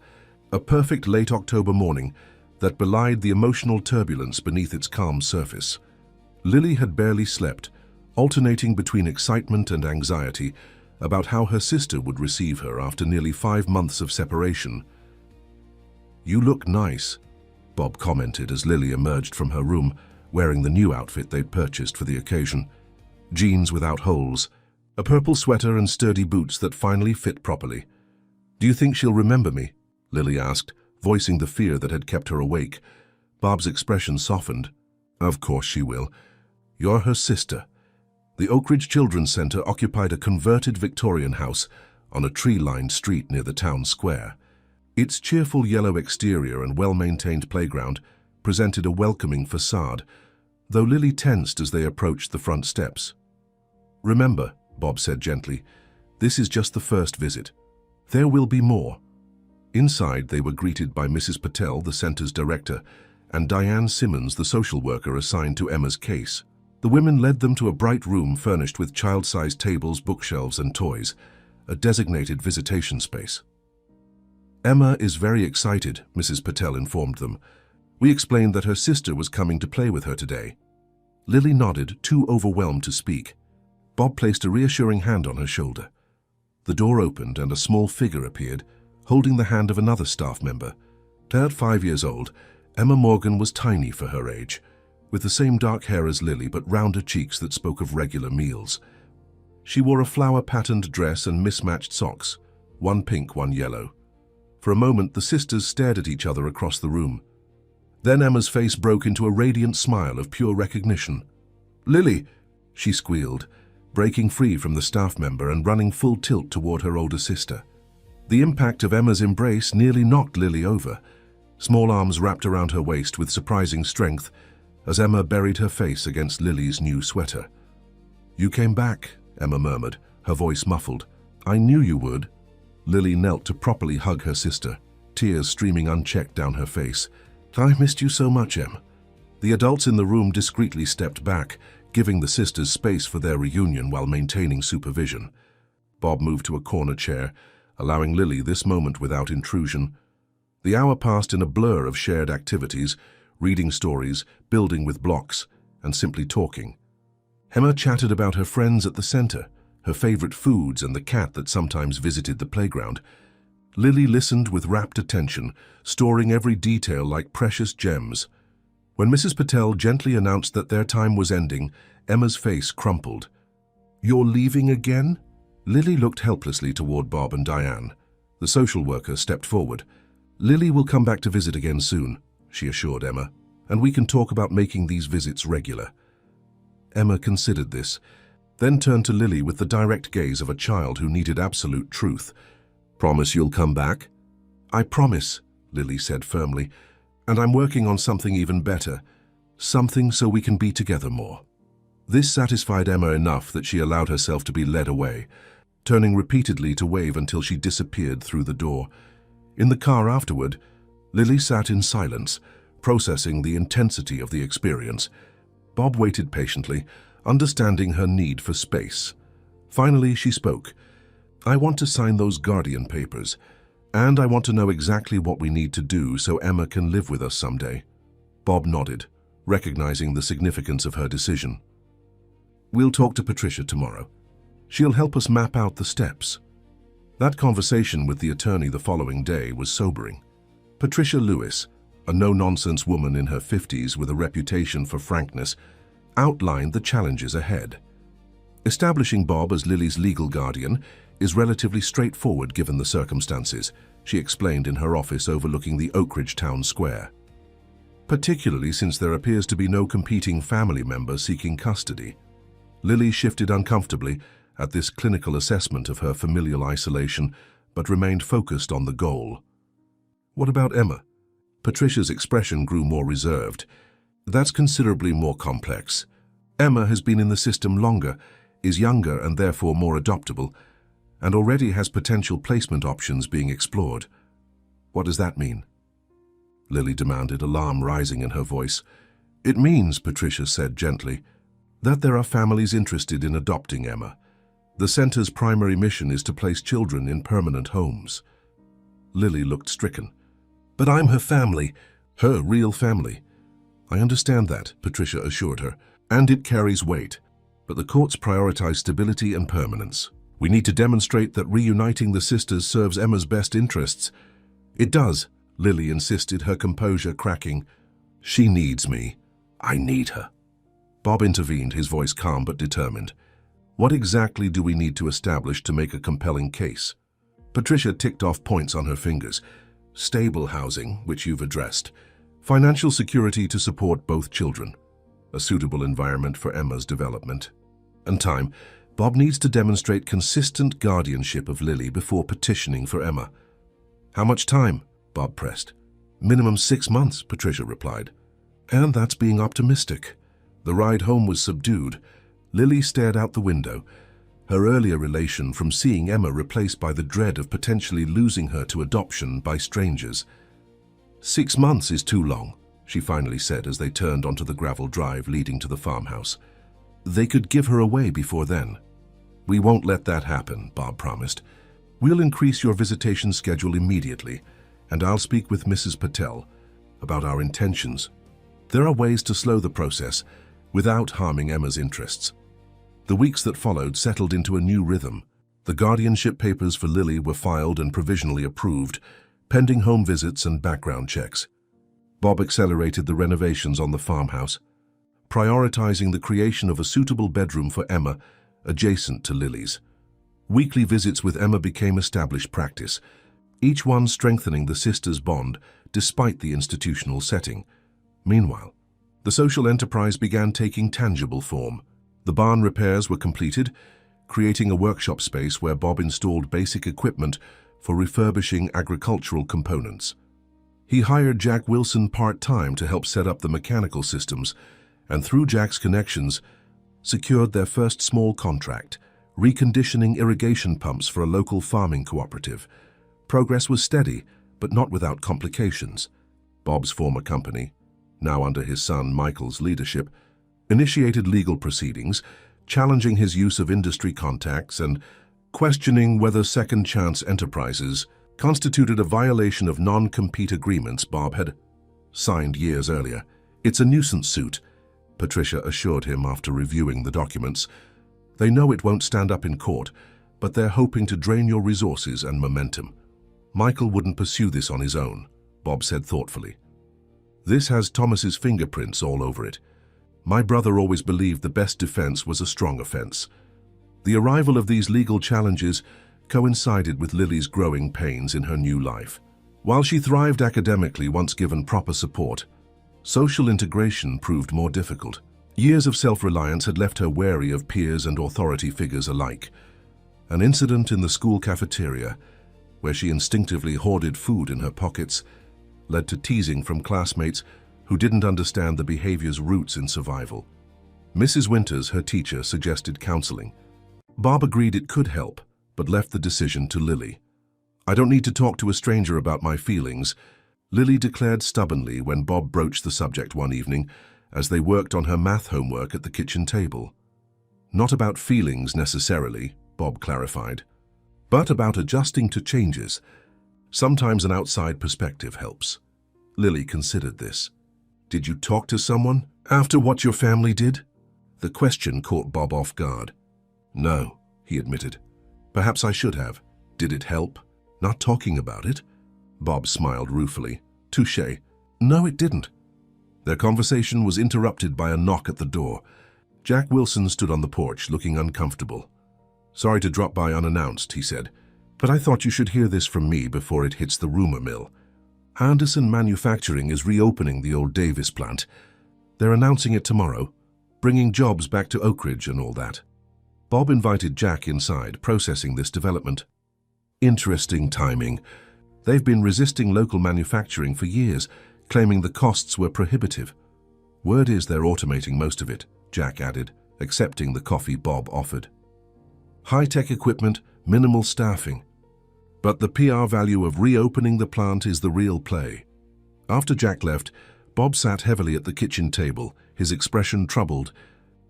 a perfect late October morning that belied the emotional turbulence beneath its calm surface. Lily had barely slept, alternating between excitement and anxiety about how her sister would receive her after nearly 5 months of separation. "You look nice," Bob commented as Lily emerged from her room, wearing the new outfit they'd purchased for the occasion. Jeans without holes, a purple sweater and sturdy boots that finally fit properly. "Do you think she'll remember me?" Lily asked, voicing the fear that had kept her awake. Bob's expression softened. "Of course she will. You're her sister." The Oak Ridge Children's Center occupied a converted Victorian house on a tree-lined street near the town square. Its cheerful yellow exterior and well-maintained playground presented a welcoming facade, though Lily tensed as they approached the front steps. "Remember," Bob said gently, This is just the first visit. There will be more. Inside, they were greeted by Mrs. Patel, the center's director, and Diane Simmons, the social worker assigned to Emma's case. The women led them to a bright room furnished with child-sized tables, bookshelves, and toys, a designated visitation space. Emma is very excited, Mrs. Patel informed them. We explained that her sister was coming to play with her today. Lily nodded, too overwhelmed to speak. Bob placed a reassuring hand on her shoulder. The door opened and a small figure appeared, holding the hand of another staff member. At 5 years old, Emma Morgan was tiny for her age, with the same dark hair as Lily but rounder cheeks that spoke of regular meals. She wore a flower-patterned dress and mismatched socks, one pink, one yellow. For a moment, the sisters stared at each other across the room. Then Emma's face broke into a radiant smile of pure recognition. "Lily!" she squealed, breaking free from the staff member and running full tilt toward her older sister. The impact of Emma's embrace nearly knocked Lily over. Small arms wrapped around her waist with surprising strength as Emma buried her face against Lily's new sweater. "You came back," Emma murmured, her voice muffled. "I knew you would." Lily knelt to properly hug her sister, tears streaming unchecked down her face. "I missed you so much, Em." The adults in the room discreetly stepped back, giving the sisters space for their reunion while maintaining supervision. Bob moved to a corner chair, allowing Lily this moment without intrusion. The hour passed in a blur of shared activities, reading stories, building with blocks, and simply talking. Emma chatted about her friends at the center, her favorite foods, and the cat that sometimes visited the playground. Lily listened with rapt attention, storing every detail like precious gems. When Mrs. Patel gently announced that their time was ending, Emma's face crumpled. "You're leaving again?" Lily looked helplessly toward Bob and Diane. The social worker stepped forward. "Lily will come back to visit again soon," she assured Emma, "and we can talk about making these visits regular." Emma considered this, then turned to Lily with the direct gaze of a child who needed absolute truth. "Promise you'll come back?" "I promise," Lily said firmly, "and I'm working on something even better, something so we can be together more." This satisfied Emma enough that she allowed herself to be led away, turning repeatedly to wave until she disappeared through the door. In the car afterward, Lily sat in silence, processing the intensity of the experience. Bob waited patiently, understanding her need for space. Finally, she spoke. "I want to sign those guardian papers, and I want to know exactly what we need to do so Emma can live with us someday." Bob nodded, recognizing the significance of her decision. "We'll talk to Patricia tomorrow. She'll help us map out the steps." That conversation with the attorney the following day was sobering. Patricia Lewis, a no-nonsense woman in her 50s with a reputation for frankness, outlined the challenges ahead. Establishing Bob as Lily's legal guardian is relatively straightforward given the circumstances, she explained in her office overlooking the Oak Ridge Town Square. Particularly since there appears to be no competing family member seeking custody. Lily shifted uncomfortably at this clinical assessment of her familial isolation, but remained focused on the goal. "What about Emma?" Patricia's expression grew more reserved. "That's considerably more complex. Emma has been in the system longer, is younger and therefore more adoptable, and already has potential placement options being explored." "What does that mean?" Lily demanded, alarm rising in her voice. "It means," Patricia said gently, "that there are families interested in adopting Emma. The center's primary mission is to place children in permanent homes." Lily looked stricken. "But I'm her family, her real family." "I understand that," Patricia assured her, "and it carries weight. But the courts prioritize stability and permanence. We need to demonstrate that reuniting the sisters serves Emma's best interests." "It does," Lily insisted, her composure cracking. "She needs me. I need her." Bob intervened, his voice calm but determined. "What exactly do we need to establish to make a compelling case?" Patricia ticked off points on her fingers. "Stable housing, which you've addressed. Financial security to support both children. A suitable environment for Emma's development. And time. Bob needs to demonstrate consistent guardianship of Lily before petitioning for Emma." "How much time?" Bob pressed. "Minimum 6 months," Patricia replied. "And that's being optimistic." The ride home was subdued. Lily stared out the window. her earlier elation from seeing Emma replaced by the dread of potentially losing her to adoption by strangers. 6 months is too long, she finally said as they turned onto the gravel drive leading to the farmhouse. They could give her away before then. We won't let that happen, Bob promised. We'll increase your visitation schedule immediately, and I'll speak with Mrs. Patel about our intentions. There are ways to slow the process without harming Emma's interests. The weeks that followed settled into a new rhythm. The guardianship papers for Lily were filed and provisionally approved, pending home visits and background checks. Bob accelerated the renovations on the farmhouse, prioritizing the creation of a suitable bedroom for Emma adjacent to Lily's. Weekly visits with Emma became established practice, each one strengthening the sisters' bond despite the institutional setting. Meanwhile, the social enterprise began taking tangible form. The barn repairs were completed, creating a workshop space where Bob installed basic equipment for refurbishing agricultural components. He hired Jack Wilson part-time to help set up the mechanical systems, and through Jack's connections, secured their first small contract, reconditioning irrigation pumps for a local farming cooperative. Progress was steady, but not without complications. Bob's former company, now under his son Michael's leadership, initiated legal proceedings, challenging his use of industry contacts and questioning whether Second Chance Enterprises constituted a violation of non-compete agreements Bob had signed years earlier. It's a nuisance suit, Patricia assured him after reviewing the documents. They know it won't stand up in court, but they're hoping to drain your resources and momentum. Michael wouldn't pursue this on his own, Bob said thoughtfully. This has Thomas's fingerprints all over it. My brother always believed the best defense was a strong offense. The arrival of these legal challenges coincided with Lily's growing pains in her new life. While she thrived academically once given proper support, social integration proved more difficult. Years of self-reliance had left her wary of peers and authority figures alike. An incident in the school cafeteria, where she instinctively hoarded food in her pockets, led to teasing from classmates who didn't understand the behavior's roots in survival. Mrs. Winters, her teacher, suggested counseling. Bob agreed it could help, but left the decision to Lily. I don't need to talk to a stranger about my feelings, Lily declared stubbornly when Bob broached the subject one evening as they worked on her math homework at the kitchen table. Not about feelings necessarily, Bob clarified, but about adjusting to changes. Sometimes an outside perspective helps. Lily considered this. Did you talk to someone after what your family did? The question caught Bob off guard. No, he admitted. Perhaps I should have. Did it help? Not talking about it? Bob smiled ruefully. Touché. No, it didn't. Their conversation was interrupted by a knock at the door. Jack Wilson stood on the porch, looking uncomfortable. Sorry to drop by unannounced, he said, but I thought you should hear this from me before it hits the rumor mill. Anderson Manufacturing is reopening the old Davis plant. They're announcing it tomorrow, bringing jobs back to Oak Ridge and all that. Bob invited Jack inside, processing this development. Interesting timing. They've been resisting local manufacturing for years, claiming the costs were prohibitive. Word is they're automating most of it, Jack added, accepting the coffee Bob offered. High-tech equipment, minimal staffing. But the PR value of reopening the plant is the real play. After Jack left, Bob sat heavily at the kitchen table, his expression troubled.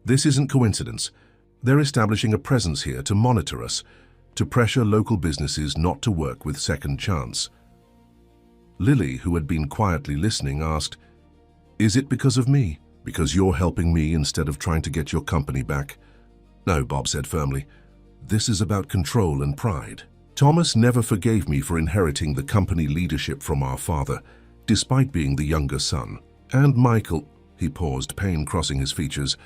This isn't coincidence. They're establishing a presence here to monitor us, to pressure local businesses not to work with Second Chance. Lily, who had been quietly listening, asked, Is it because of me? Because you're helping me instead of trying to get your company back? No, Bob said firmly. This is about control and pride. Thomas never forgave me for inheriting the company leadership from our father, despite being the younger son. And Michael, he paused, pain crossing his features.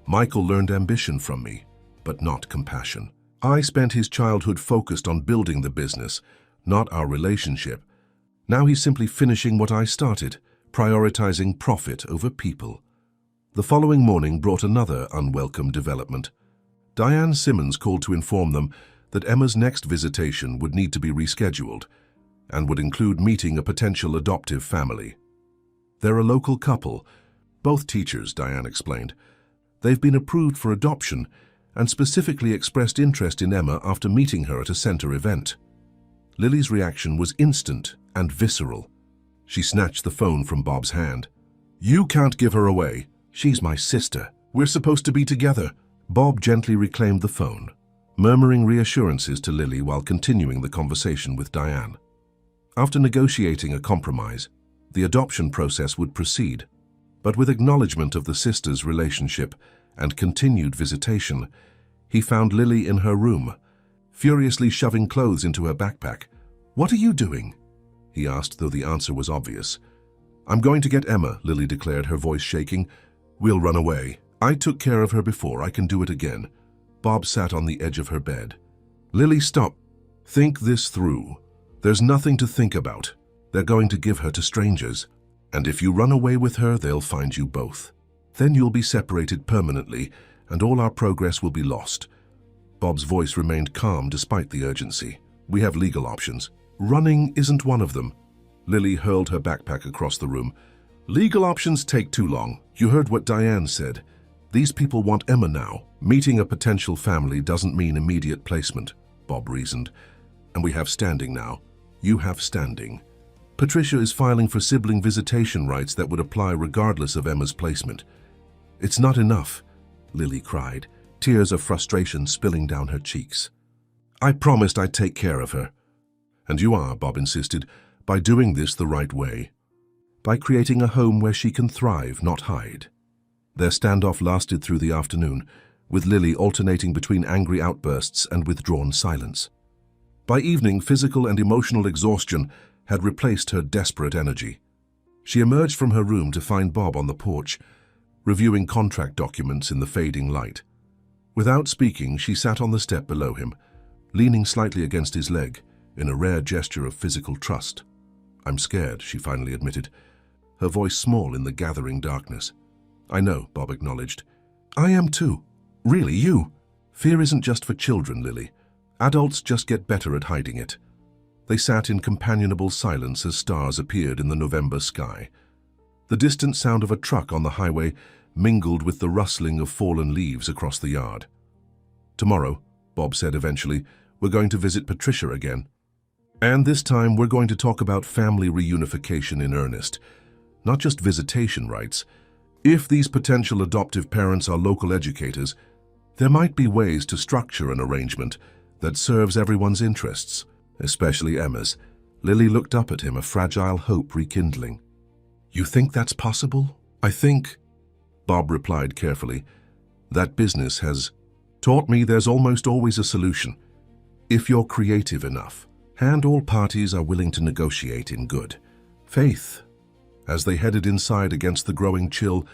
Michael learned ambition from me, but not compassion. I spent his childhood focused on building the business, not our relationship. Now he's simply finishing what I started, prioritizing profit over people. The following morning brought another unwelcome development. Diane Simmons called to inform them that Emma's next visitation would need to be rescheduled and would include meeting a potential adoptive family. They're a local couple, both teachers, Diane explained. They've been approved for adoption, and specifically expressed interest in Emma after meeting her at a center event. Lily's reaction was instant and visceral. She snatched the phone from Bob's hand. "You can't give her away. She's my sister. We're supposed to be together." Bob gently reclaimed the phone, murmuring reassurances to Lily while continuing the conversation with Diane. After negotiating a compromise, the adoption process would proceed, but with acknowledgement of the sisters' relationship and continued visitation, he found Lily in her room, furiously shoving clothes into her backpack. "What are you doing?" he asked, though the answer was obvious. "I'm going to get Emma," Lily declared, her voice shaking. "We'll run away. I took care of her before. I can do it again." Bob sat on the edge of her bed. "Lily, stop. Think this through. There's nothing to think about. They're going to give her to strangers. And if you run away with her, they'll find you both. Then you'll be separated permanently, and all our progress will be lost." Bob's voice remained calm despite the urgency. "We have legal options. Running isn't one of them." Lily hurled her backpack across the room. "Legal options take too long. You heard what Diane said. These people want Emma now. Meeting a potential family doesn't mean immediate placement," Bob reasoned. "And we have standing now. You have standing. Patricia is filing for sibling visitation rights that would apply regardless of Emma's placement." "It's not enough," Lily cried, tears of frustration spilling down her cheeks. "I promised I'd take care of her." "And you are," Bob insisted, "by doing this the right way. By creating a home where she can thrive, not hide." Their standoff lasted through the afternoon, with Lily alternating between angry outbursts and withdrawn silence. By evening, physical and emotional exhaustion had replaced her desperate energy. She emerged from her room to find Bob on the porch, reviewing contract documents in the fading light. Without speaking, she sat on the step below him, leaning slightly against his leg, in a rare gesture of physical trust. "I'm scared," she finally admitted, her voice small in the gathering darkness. "I know," Bob acknowledged. "I am too. Really, you. Fear isn't just for children, Lily. Adults just get better at hiding it." They sat in companionable silence as stars appeared in the November sky. The distant sound of a truck on the highway mingled with the rustling of fallen leaves across the yard. "Tomorrow," Bob said eventually, "we're going to visit Patricia again. And this time we're going to talk about family reunification in earnest, not just visitation rights. If these potential adoptive parents are local educators, there might be ways to structure an arrangement that serves everyone's interests, especially Emma's." Lily looked up at him, a fragile hope rekindling. "You think that's possible?" "I think," Bob replied carefully, "that business has taught me there's almost always a solution, if you're creative enough, and all parties are willing to negotiate in good faith." As they headed inside against the growing chill,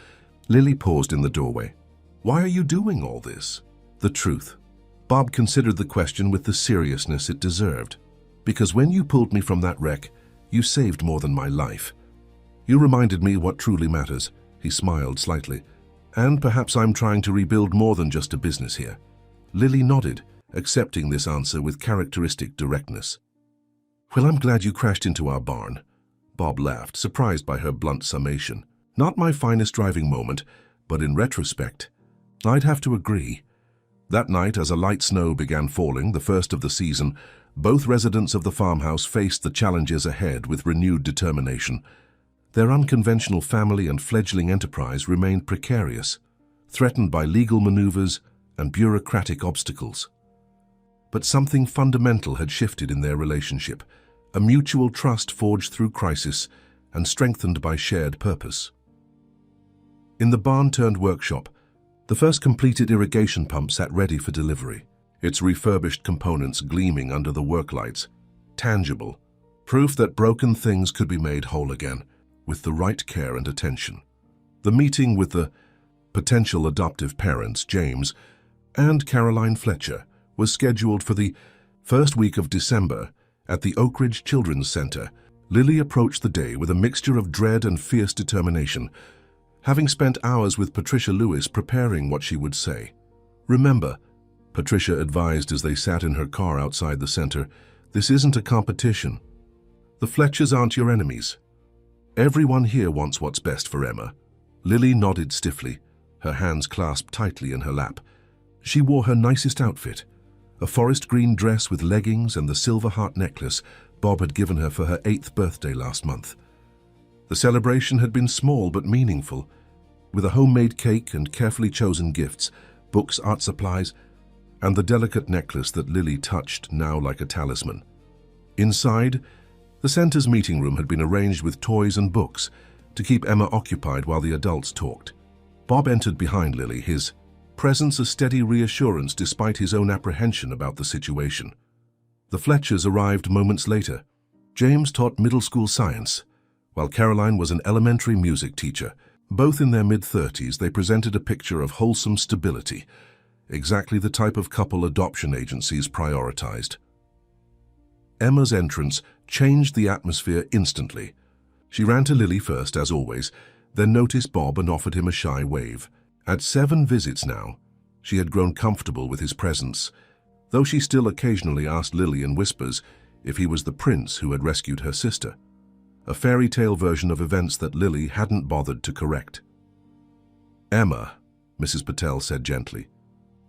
Lily paused in the doorway. "Why are you doing all this?" "The truth." Bob considered the question with the seriousness it deserved. "Because when you pulled me from that wreck, you saved more than my life. You reminded me what truly matters." He smiled slightly. "And perhaps I'm trying to rebuild more than just a business here." Lily nodded, accepting this answer with characteristic directness. "Well, I'm glad you crashed into our barn." Bob laughed, surprised by her blunt summation. "Not my finest driving moment, but in retrospect, I'd have to agree." That night, as a light snow began falling, the first of the season, both residents of the farmhouse faced the challenges ahead with renewed determination. Their unconventional family and fledgling enterprise remained precarious, threatened by legal maneuvers and bureaucratic obstacles. But something fundamental had shifted in their relationship, a mutual trust forged through crisis and strengthened by shared purpose. In the barn-turned-workshop, the first completed irrigation pump sat ready for delivery, its refurbished components gleaming under the work lights, tangible, proof that broken things could be made whole again, with the right care and attention. The meeting with the potential adoptive parents, James and Caroline Fletcher, was scheduled for the first week of December at the Oak Ridge Children's Center. Lily approached the day with a mixture of dread and fierce determination, having spent hours with Patricia Lewis preparing what she would say. "Remember," Patricia advised as they sat in her car outside the center, "this isn't a competition. The Fletchers aren't your enemies. Everyone here wants what's best for Emma." Lily nodded stiffly, her hands clasped tightly in her lap. She wore her nicest outfit, a forest green dress with leggings and the silver heart necklace Bob had given her for her 8th birthday last month. The celebration had been small but meaningful, with a homemade cake and carefully chosen gifts, books, art supplies, and the delicate necklace that Lily touched now like a talisman. Inside, the center's meeting room had been arranged with toys and books to keep Emma occupied while the adults talked. Bob entered behind Lily, his presence a steady reassurance despite his own apprehension about the situation. The Fletchers arrived moments later. James taught middle school science, while Caroline was an elementary music teacher. Both in their mid-30s, they presented a picture of wholesome stability, exactly the type of couple adoption agencies prioritized. Emma's entrance changed the atmosphere instantly. She ran to Lily first, as always, then noticed Bob and offered him a shy wave. At 7 visits now, she had grown comfortable with his presence, though she still occasionally asked Lily in whispers if he was the prince who had rescued her sister, a fairy tale version of events that Lily hadn't bothered to correct. "Emma," Mrs. Patel said gently,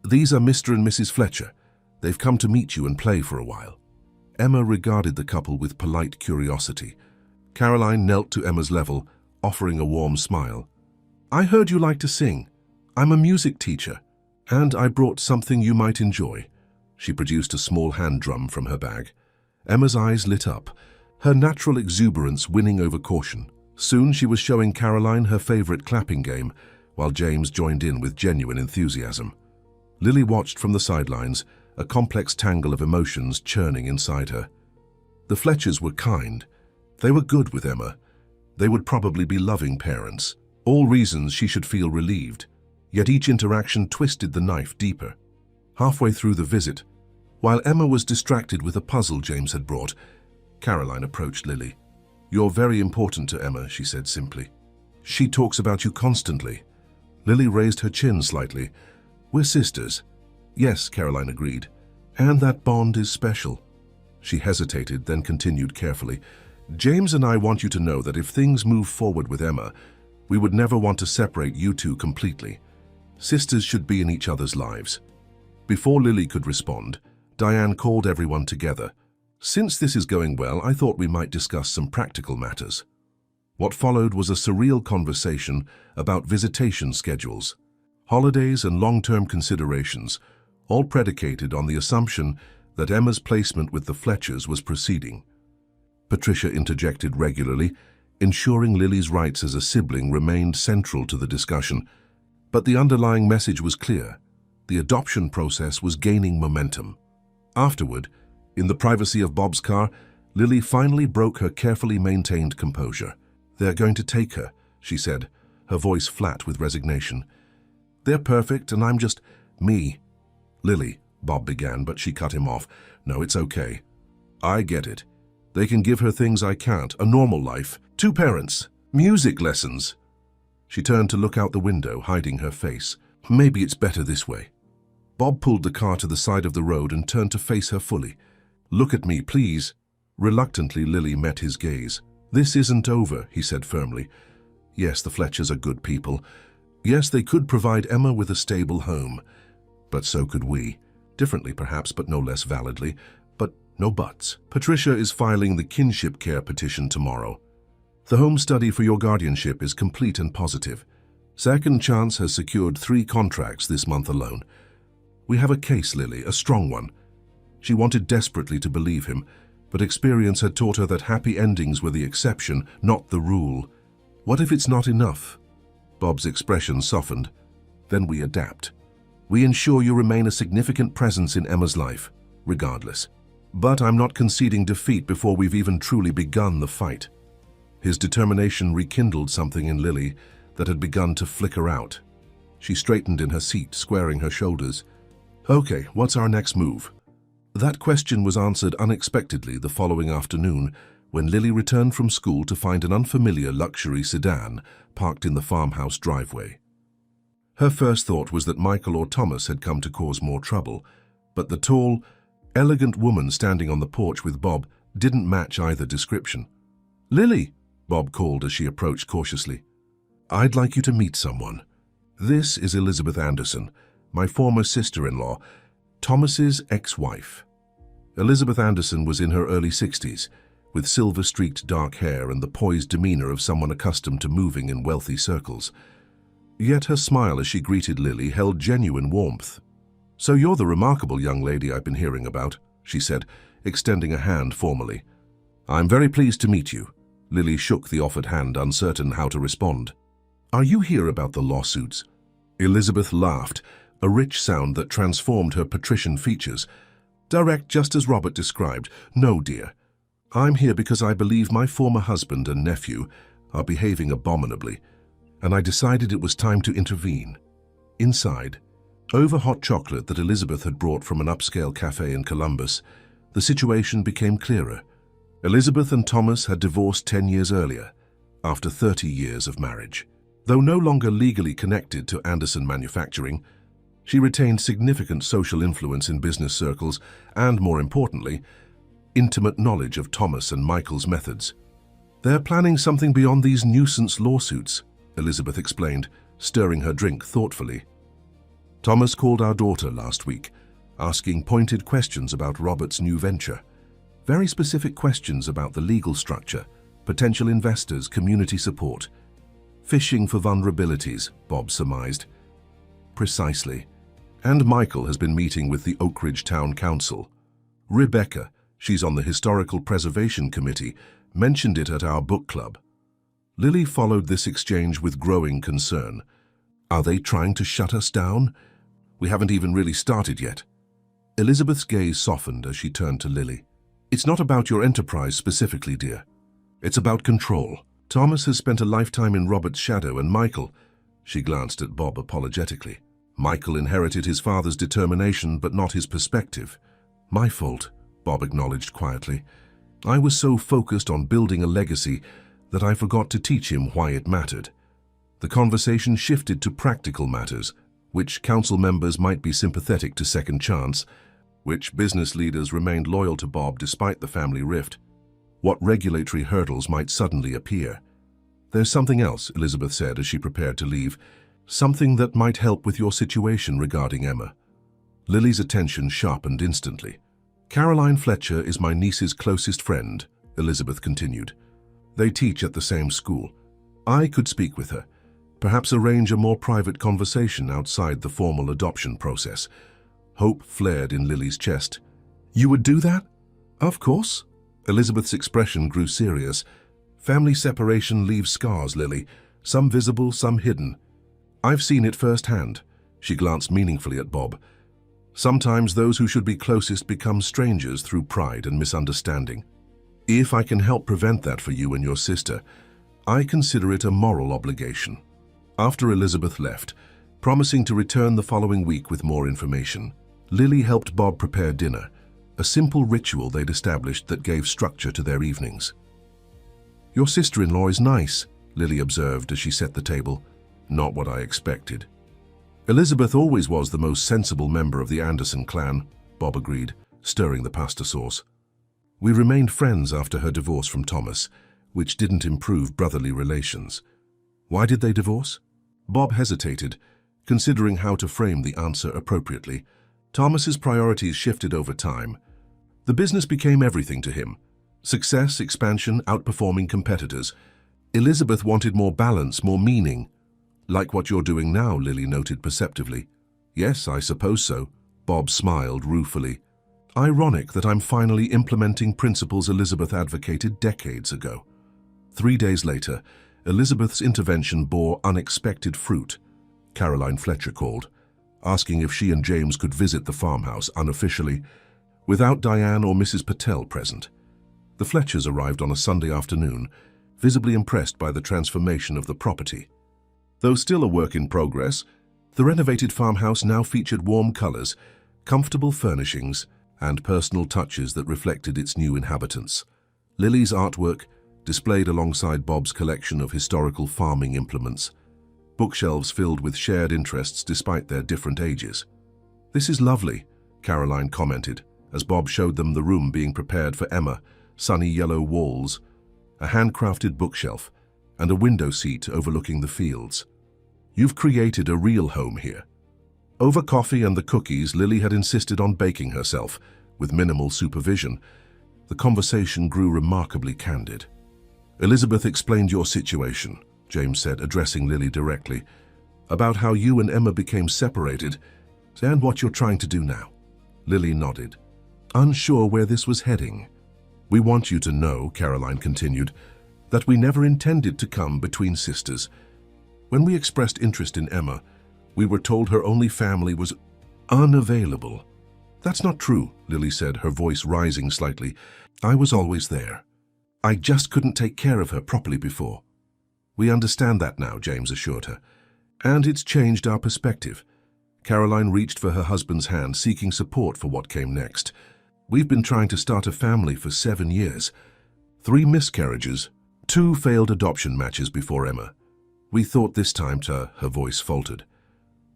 "these are Mr. and Mrs. Fletcher. They've come to meet you and play for a while." Emma regarded the couple with polite curiosity. Caroline knelt to Emma's level, offering a warm smile. "I heard you like to sing. I'm a music teacher, and I brought something you might enjoy." She produced a small hand drum from her bag. Emma's eyes lit up, her natural exuberance winning over caution. Soon she was showing Caroline her favorite clapping game, while James joined in with genuine enthusiasm. Lily watched from the sidelines, a complex tangle of emotions churning inside her. The Fletchers were kind. They were good with Emma. They would probably be loving parents, all reasons she should feel relieved. Yet each interaction twisted the knife deeper. Halfway through the visit, while Emma was distracted with a puzzle James had brought, Caroline approached Lily. "You're very important to Emma," she said simply. "She talks about you constantly." Lily raised her chin slightly. "We're sisters." "Yes," Caroline agreed. "And that bond is special." She hesitated, then continued carefully. "James and I want you to know that if things move forward with Emma, we would never want to separate you two completely. Sisters should be in each other's lives." Before Lily could respond, Diane called everyone together. "Since this is going well, I thought we might discuss some practical matters." What followed was a surreal conversation about visitation schedules, holidays and long-term considerations, all predicated on the assumption that Emma's placement with the Fletchers was proceeding. Patricia interjected regularly, ensuring Lily's rights as a sibling remained central to the discussion. But the underlying message was clear. The adoption process was gaining momentum. Afterward, in the privacy of Bob's car, Lily finally broke her carefully maintained composure. "They're going to take her," she said, her voice flat with resignation. "They're perfect, and I'm just me." "Lily," Bob began, but she cut him off. "No, it's okay. I get it. They can give her things I can't, a normal life, 2 parents, music lessons." She turned to look out the window, hiding her face. "Maybe it's better this way." Bob pulled the car to the side of the road and turned to face her fully. "Look at me, please." Reluctantly, Lily met his gaze. "This isn't over," he said firmly. "Yes, the Fletchers are good people. Yes, they could provide Emma with a stable home. But so could we. Differently, perhaps, but no less validly. But no buts. Patricia is filing the kinship care petition tomorrow. The home study for your guardianship is complete and positive. Second Chance has secured 3 contracts this month alone. We have a case, Lily, a strong one." She wanted desperately to believe him, but experience had taught her that happy endings were the exception, not the rule. "What if it's not enough?" Bob's expression softened. "Then we adapt. We ensure you remain a significant presence in Emma's life, regardless. But I'm not conceding defeat before we've even truly begun the fight." His determination rekindled something in Lily that had begun to flicker out. She straightened in her seat, squaring her shoulders. "Okay, what's our next move?" That question was answered unexpectedly the following afternoon when Lily returned from school to find an unfamiliar luxury sedan parked in the farmhouse driveway. Her first thought was that Michael or Thomas had come to cause more trouble, but the tall, elegant woman standing on the porch with Bob didn't match either description. "Lily," Bob called as she approached cautiously. "I'd like you to meet someone. This is Elizabeth Anderson, my former sister-in-law, Thomas's ex-wife. Elizabeth Anderson was in her early 60s, with silver-streaked dark hair and the poised demeanor of someone accustomed to moving in wealthy circles. Yet her smile as she greeted Lily held genuine warmth. "So you're the remarkable young lady I've been hearing about," she said, extending a hand formally. "I'm very pleased to meet you." Lily shook the offered hand, uncertain how to respond. "Are you here about the lawsuits?" Elizabeth laughed, a rich sound that transformed her patrician features. "Direct, just as Robert described. No, dear. I'm here because I believe my former husband and nephew are behaving abominably, and I decided it was time to intervene." Inside, over hot chocolate that Elizabeth had brought from an upscale cafe in Columbus, the situation became clearer. Elizabeth and Thomas had divorced 10 years earlier, after 30 years of marriage. Though no longer legally connected to Anderson Manufacturing, she retained significant social influence in business circles and, more importantly, intimate knowledge of Thomas and Michael's methods. "They're planning something beyond these nuisance lawsuits," Elizabeth explained, stirring her drink thoughtfully. "Thomas called our daughter last week, asking pointed questions about Robert's new venture. Very specific questions about the legal structure, potential investors, community support. Fishing for vulnerabilities," Bob surmised. "Precisely. And Michael has been meeting with the Oak Ridge Town Council. Rebecca, she's on the Historical Preservation Committee, mentioned it at our book club." Lily followed this exchange with growing concern. "Are they trying to shut us down? We haven't even really started yet." Elizabeth's gaze softened as she turned to Lily. "It's not about your enterprise specifically, dear. It's about control. Thomas has spent a lifetime in Robert's shadow, and Michael—" She glanced at Bob apologetically. "Michael inherited his father's determination, but not his perspective." "My fault," Bob acknowledged quietly. "I was so focused on building a legacy that I forgot to teach him why it mattered." The conversation shifted to practical matters, which council members might be sympathetic to Second Chance, which business leaders remained loyal to Bob despite the family rift, what regulatory hurdles might suddenly appear. "There's something else," Elizabeth said as she prepared to leave, "something that might help with your situation regarding Emma." Lily's attention sharpened instantly. "Caroline Fletcher is my niece's closest friend," Elizabeth continued. "They teach at the same school. I could speak with her, perhaps arrange a more private conversation outside the formal adoption process." Hope flared in Lily's chest. "You would do that?" "Of course." Elizabeth's expression grew serious. "Family separation leaves scars, Lily, some visible, some hidden. I've seen it firsthand." She glanced meaningfully at Bob. "Sometimes those who should be closest become strangers through pride and misunderstanding. If I can help prevent that for you and your sister, I consider it a moral obligation." After Elizabeth left, promising to return the following week with more information, Lily helped Bob prepare dinner, a simple ritual they'd established that gave structure to their evenings. "Your sister-in-law is nice," Lily observed as she set the table. "Not what I expected." "Elizabeth always was the most sensible member of the Anderson clan," Bob agreed, stirring the pasta sauce. "We remained friends after her divorce from Thomas, which didn't improve brotherly relations." "Why did they divorce?" Bob hesitated, considering how to frame the answer appropriately. Thomas's priorities shifted over time. The business became everything to him. Success, expansion, outperforming competitors. Elizabeth wanted more balance, more meaning. "Like what you're doing now," Lily noted perceptively. "Yes, I suppose so." Bob smiled ruefully. "Ironic that I'm finally implementing principles Elizabeth advocated decades ago." 3 days later, Elizabeth's intervention bore unexpected fruit. Caroline Fletcher called, asking if she and James could visit the farmhouse unofficially, without Diane or Mrs. Patel present. The Fletchers arrived on a Sunday afternoon, visibly impressed by the transformation of the property. Though still a work in progress, the renovated farmhouse now featured warm colors, comfortable furnishings, and personal touches that reflected its new inhabitants. Lily's artwork, displayed alongside Bob's collection of historical farming implements, bookshelves filled with shared interests despite their different ages. "This is lovely," Caroline commented, as Bob showed them the room being prepared for Emma, sunny yellow walls, a handcrafted bookshelf, and a window seat overlooking the fields. "You've created a real home here." Over coffee and the cookies, Lily had insisted on baking herself, with minimal supervision. The conversation grew remarkably candid. "Elizabeth explained your situation," James said, addressing Lily directly, "about how you and Emma became separated, and what you're trying to do now." Lily nodded, unsure where this was heading. "We want you to know," Caroline continued, "that we never intended to come between sisters. When we expressed interest in Emma, we were told her only family was unavailable." "That's not true," Lily said, her voice rising slightly. "I was always there. I just couldn't take care of her properly before." "We understand that now," James assured her, "and it's changed our perspective." Caroline reached for her husband's hand, seeking support for what came next. "We've been trying to start a family for 7 years. 3 miscarriages, 2 failed adoption matches before Emma. We thought this time to..." Her voice faltered.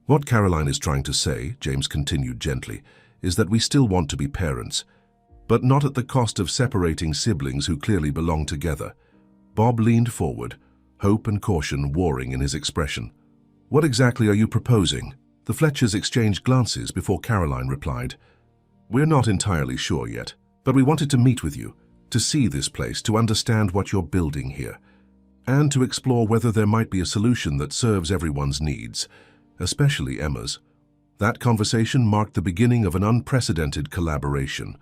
"What Caroline is trying to say," James continued gently, "is that we still want to be parents, but not at the cost of separating siblings who clearly belong together." Bob leaned forward, hope and caution warring in his expression. "What exactly are you proposing?" The Fletchers exchanged glances before Caroline replied, "We're not entirely sure yet, but we wanted to meet with you, to see this place, to understand what you're building here, and to explore whether there might be a solution that serves everyone's needs, especially Emma's." That conversation marked the beginning of an unprecedented collaboration.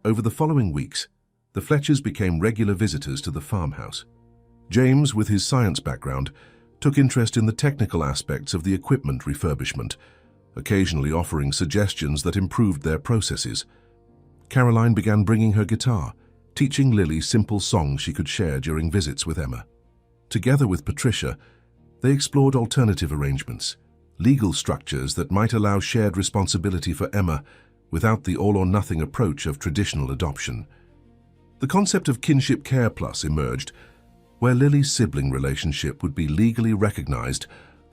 Over the following weeks, the Fletchers became regular visitors to the farmhouse. James, with his science background, took interest in the technical aspects of the equipment refurbishment, occasionally offering suggestions that improved their processes. Caroline began bringing her guitar, teaching Lily simple songs she could share during visits with Emma. Together with Patricia, they explored alternative arrangements, legal structures that might allow shared responsibility for Emma without the all-or-nothing approach of traditional adoption. The concept of kinship care plus emerged, where Lily's sibling relationship would be legally recognized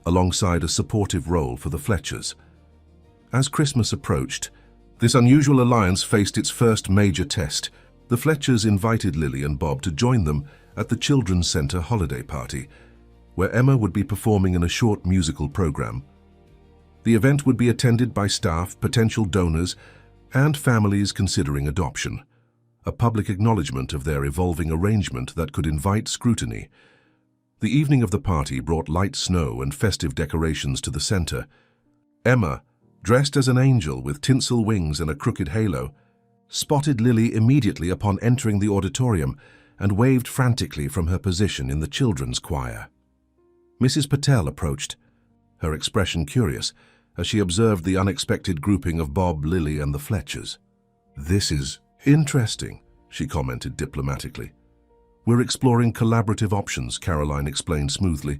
alongside a supportive role for the Fletchers. As Christmas approached, this unusual alliance faced its first major test. The Fletchers invited Lily and Bob to join them at the Children's Center holiday party, where Emma would be performing in a short musical program. The event would be attended by staff, potential donors, and families considering adoption, a public acknowledgement of their evolving arrangement that could invite scrutiny. The evening of the party brought light snow and festive decorations to the center. Emma, dressed as an angel with tinsel wings and a crooked halo, spotted Lily immediately upon entering the auditorium and waved frantically from her position in the children's choir. Mrs. Patel approached, her expression curious, as she observed the unexpected grouping of Bob, Lily, and the Fletchers. "This is interesting," she commented diplomatically. "We're exploring collaborative options," Caroline explained smoothly,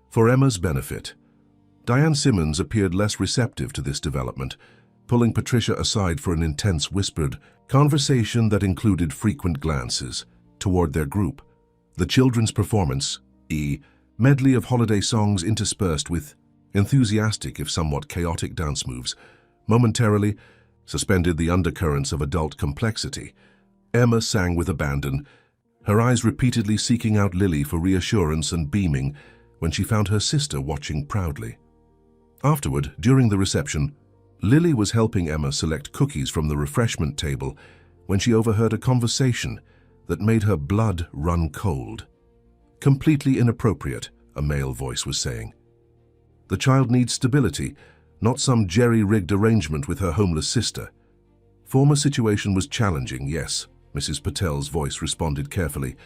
"for Emma's benefit." Diane Simmons appeared less receptive to this development, pulling Patricia aside for an intense whispered conversation that included frequent glances toward their group. The children's performance, a medley of holiday songs interspersed with enthusiastic if somewhat chaotic dance moves, momentarily suspended the undercurrents of adult complexity. Emma sang with abandon, her eyes repeatedly seeking out Lily for reassurance and beaming when she found her sister watching proudly. Afterward, during the reception, Lily was helping Emma select cookies from the refreshment table when she overheard a conversation that made her blood run cold. "Completely inappropriate," a male voice was saying. "The child needs stability, not some jerry-rigged arrangement with her homeless sister." "Former situation was challenging, yes," Mrs. Patel's voice responded carefully,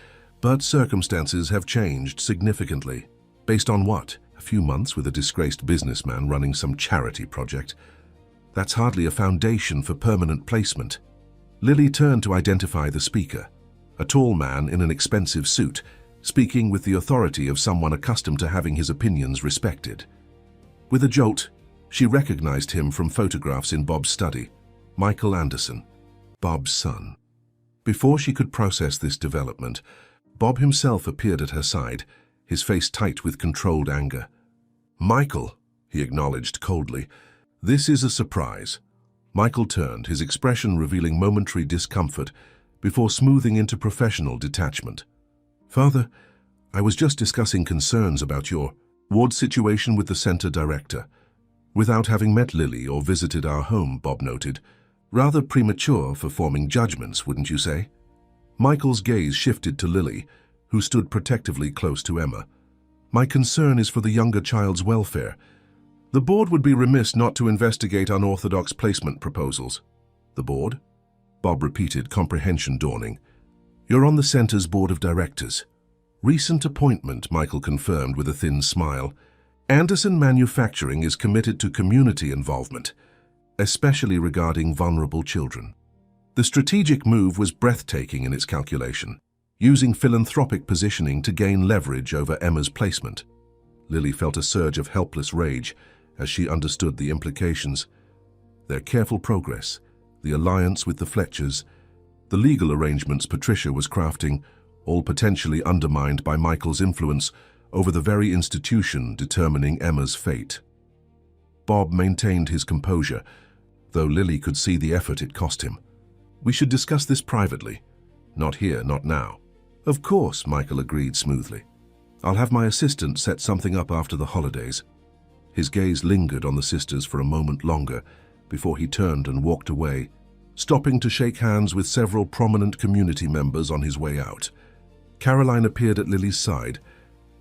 "but circumstances have changed significantly." "Based on what? A few months with a disgraced businessman running some charity project? That's hardly a foundation for permanent placement." Lily turned to identify the speaker, a tall man in an expensive suit, speaking with the authority of someone accustomed to having his opinions respected. With a jolt, she recognized him from photographs in Bob's study. Michael Anderson, Bob's son. Before she could process this development, Bob himself appeared at her side, his face tight with controlled anger. "Michael," he acknowledged coldly, "this is a surprise." Michael turned, his expression revealing momentary discomfort before smoothing into professional detachment. "Father, I was just discussing concerns about your ward situation with the center director. Without having met Lily or visited our home, Bob noted. Rather premature for forming judgments, wouldn't you say? Michael's gaze shifted to Lily, who stood protectively close to Emma. My concern is for the younger child's welfare. The board would be remiss not to investigate unorthodox placement proposals. The board? Bob repeated, comprehension dawning. You're on the center's board of directors. Recent appointment, Michael confirmed with a thin smile. Anderson Manufacturing is committed to community involvement, especially regarding vulnerable children. The strategic move was breathtaking in its calculation, using philanthropic positioning to gain leverage over Emma's placement. Lily felt a surge of helpless rage as she understood the implications. Their careful progress, the alliance with the Fletchers, the legal arrangements Patricia was crafting, all potentially undermined by Michael's influence over the very institution determining Emma's fate. Bob maintained his composure, though Lily could see the effort it cost him. We should discuss this privately. Not here, not now. Of course, Michael agreed smoothly. I'll have my assistant set something up after the holidays. His gaze lingered on the sisters for a moment longer before he turned and walked away, stopping to shake hands with several prominent community members on his way out. Caroline appeared at Lily's side,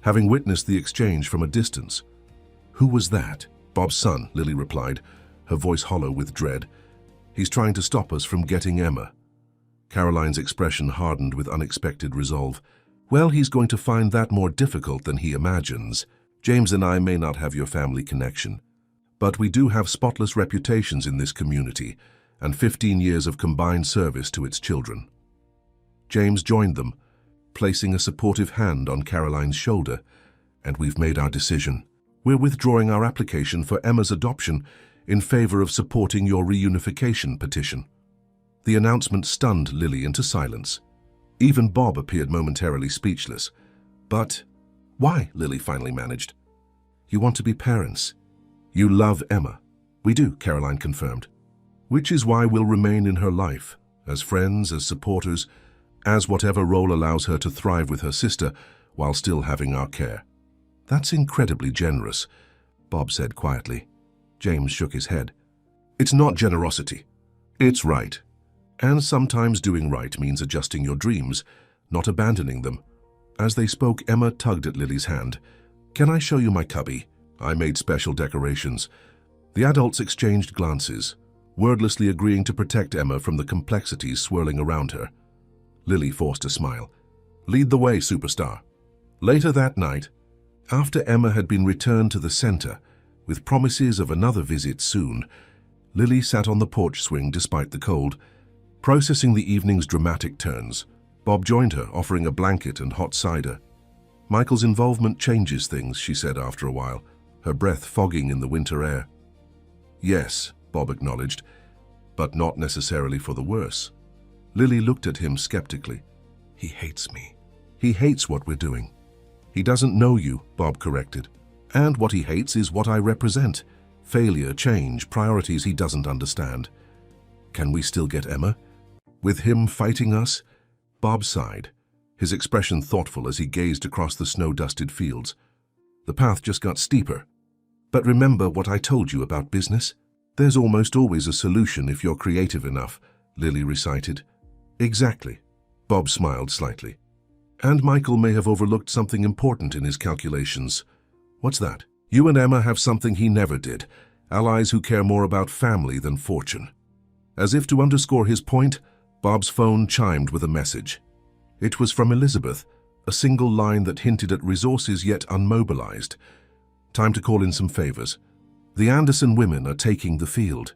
having witnessed the exchange from a distance. Who was that? Bob's son, Lily replied, her voice hollow with dread. He's trying to stop us from getting Emma. Caroline's expression hardened with unexpected resolve. Well, he's going to find that more difficult than he imagines. James and I may not have your family connection, but we do have spotless reputations in this community and 15 years of combined service to its children. James joined them, placing a supportive hand on Caroline's shoulder. And we've made our decision. We're withdrawing our application for Emma's adoption in favor of supporting your reunification petition. The announcement stunned Lily into silence. Even Bob appeared momentarily speechless. But why? Lily finally managed. You want to be parents. You love Emma. We do, Caroline confirmed. Which is why we'll remain in her life, as friends, as supporters, as whatever role allows her to thrive with her sister while still having our care. That's incredibly generous, Bob said quietly. James shook his head. It's not generosity. It's right. And sometimes doing right means adjusting your dreams, not abandoning them. As they spoke, Emma tugged at Lily's hand. Can I show you my cubby? I made special decorations. The adults exchanged glances, wordlessly agreeing to protect Emma from the complexities swirling around her. Lily forced a smile. Lead the way, superstar. Later that night, after Emma had been returned to the center, with promises of another visit soon, Lily sat on the porch swing despite the cold. Processing the evening's dramatic turns, Bob joined her, offering a blanket and hot cider. Michael's involvement changes things, she said after a while, her breath fogging in the winter air. Yes, Bob acknowledged, but not necessarily for the worse. Lily looked at him skeptically. He hates me. He hates what we're doing. He doesn't know you, Bob corrected. And what he hates is what I represent. Failure, change, priorities he doesn't understand. Can we still get Emma? With him fighting us? Bob sighed, his expression thoughtful as he gazed across the snow-dusted fields. The path just got steeper. But remember what I told you about business? There's almost always a solution if you're creative enough, Lily recited. Exactly. Bob smiled slightly. And Michael may have overlooked something important in his calculations. What's that? You and Emma have something he never did, allies who care more about family than fortune. As if to underscore his point, Bob's phone chimed with a message. It was from Elizabeth, a single line that hinted at resources yet unmobilized. Time to call in some favors. The Anderson women are taking the field.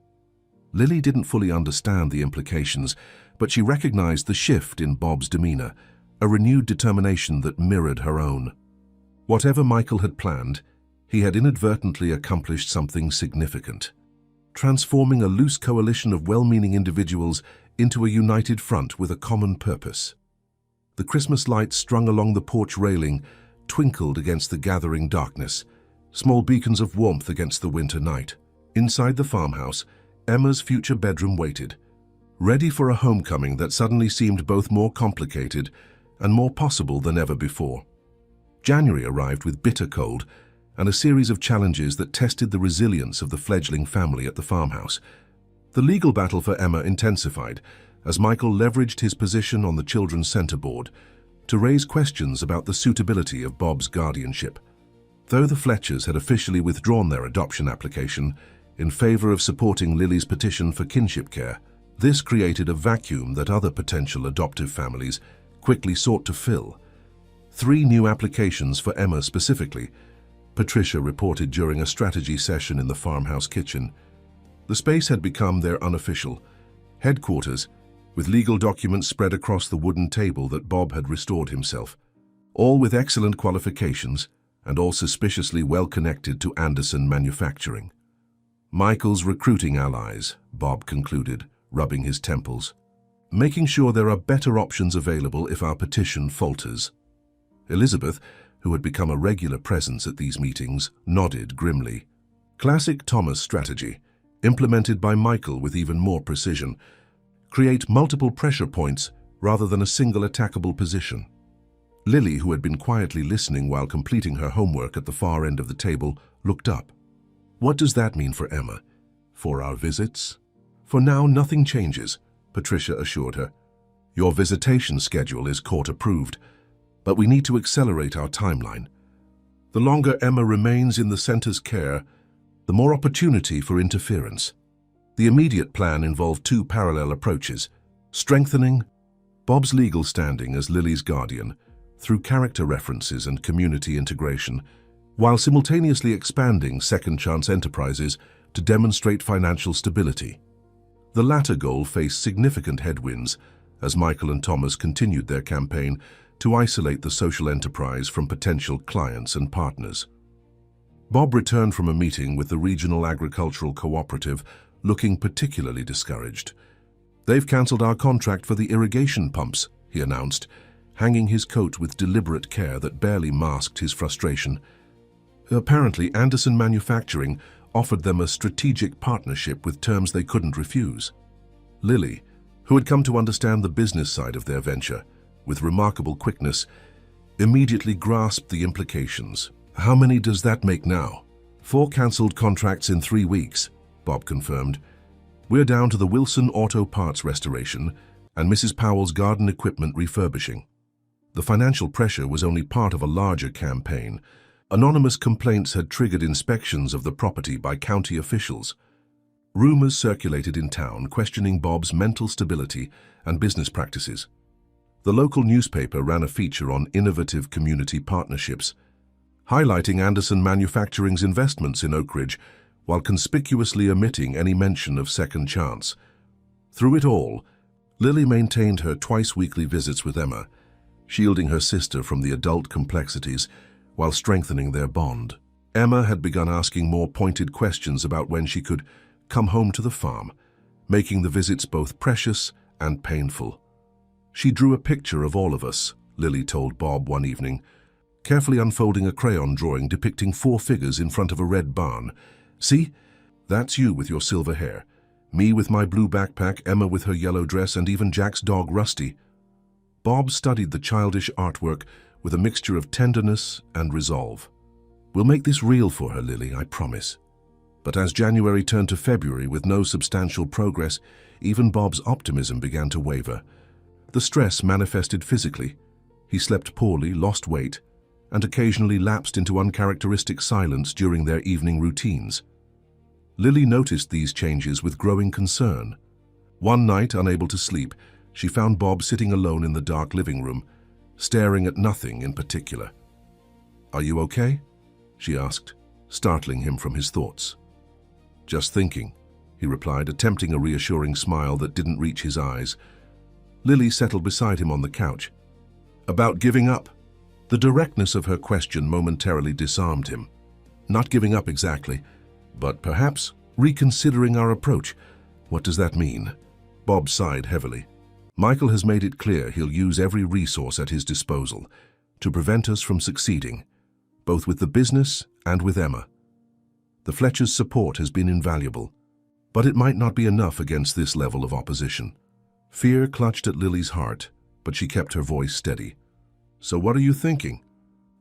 Lily didn't fully understand the implications, but she recognized the shift in Bob's demeanor, a renewed determination that mirrored her own. Whatever Michael had planned, he had inadvertently accomplished something significant, transforming a loose coalition of well-meaning individuals into a united front with a common purpose. The Christmas lights strung along the porch railing twinkled against the gathering darkness, small beacons of warmth against the winter night. Inside the farmhouse, Emma's future bedroom waited, ready for a homecoming that suddenly seemed both more complicated and more possible than ever before. January arrived with bitter cold, and a series of challenges that tested the resilience of the fledgling family at the farmhouse. The legal battle for Emma intensified as Michael leveraged his position on the Children's Centre Board to raise questions about the suitability of Bob's guardianship. Though the Fletchers had officially withdrawn their adoption application in favor of supporting Lily's petition for kinship care, this created a vacuum that other potential adoptive families quickly sought to fill. 3 new applications for Emma specifically, Patricia reported during a strategy session in the farmhouse kitchen. The space had become their unofficial headquarters, with legal documents spread across the wooden table that Bob had restored himself, all with excellent qualifications and all suspiciously well connected to Anderson Manufacturing. Michael's recruiting allies, Bob concluded, rubbing his temples, making sure there are better options available if our petition falters. Elizabeth, who had become a regular presence at these meetings, nodded grimly. Classic Thomas strategy, implemented by Michael with even more precision. Create multiple pressure points rather than a single attackable position. Lily, who had been quietly listening while completing her homework at the far end of the table, looked up. What does that mean for Emma? For our visits? For now, nothing changes, Patricia assured her. Your visitation schedule is court-approved, but we need to accelerate our timeline. The longer Emma remains in the center's care, the more opportunity for interference. The immediate plan involved 2 parallel approaches: strengthening Bob's legal standing as Lily's guardian through character references and community integration, while simultaneously expanding Second Chance Enterprises to demonstrate financial stability. The latter goal faced significant headwinds as Michael and Thomas continued their campaign to isolate the social enterprise from potential clients and partners. Bob returned from a meeting with the Regional Agricultural Cooperative looking particularly discouraged. They've cancelled our contract for the irrigation pumps, he announced, hanging his coat with deliberate care that barely masked his frustration. Apparently, Anderson Manufacturing offered them a strategic partnership with terms they couldn't refuse. Lily, who had come to understand the business side of their venture with remarkable quickness, immediately grasped the implications. How many does that make now? 4 cancelled contracts in 3 weeks, Bob confirmed. We're down to the Wilson Auto Parts restoration and Mrs. Powell's garden equipment refurbishing. The financial pressure was only part of a larger campaign. Anonymous complaints had triggered inspections of the property by county officials. Rumors circulated in town questioning Bob's mental stability and business practices. The local newspaper ran a feature on innovative community partnerships, highlighting Anderson Manufacturing's investments in Oak Ridge while conspicuously omitting any mention of Second Chance. Through it all, Lily maintained her twice-weekly visits with Emma, shielding her sister from the adult complexities while strengthening their bond. Emma had begun asking more pointed questions about when she could come home to the farm, making the visits both precious and painful. She drew a picture of all of us, Lily told Bob one evening, carefully unfolding a crayon drawing depicting 4 figures in front of a red barn. See? That's you with your silver hair, me with my blue backpack, Emma with her yellow dress, and even Jack's dog Rusty. Bob studied the childish artwork with a mixture of tenderness and resolve. We'll make this real for her, Lily, I promise. But as January turned to February with no substantial progress, even Bob's optimism began to waver. The stress manifested physically. He slept poorly, lost weight, and occasionally lapsed into uncharacteristic silence during their evening routines. Lily noticed these changes with growing concern. One night, unable to sleep, she found Bob sitting alone in the dark living room, staring at nothing in particular. "Are you okay?" she asked, startling him from his thoughts. "Just thinking," he replied, attempting a reassuring smile that didn't reach his eyes. Lily settled beside him on the couch. "About giving up?" The directness of her question momentarily disarmed him. Not giving up exactly, but perhaps reconsidering our approach. What does that mean? Bob sighed heavily. Michael has made it clear he'll use every resource at his disposal to prevent us from succeeding, both with the business and with Emma. The Fletchers' support has been invaluable, but it might not be enough against this level of opposition. Fear clutched at Lily's heart, but she kept her voice steady. "So what are you thinking?"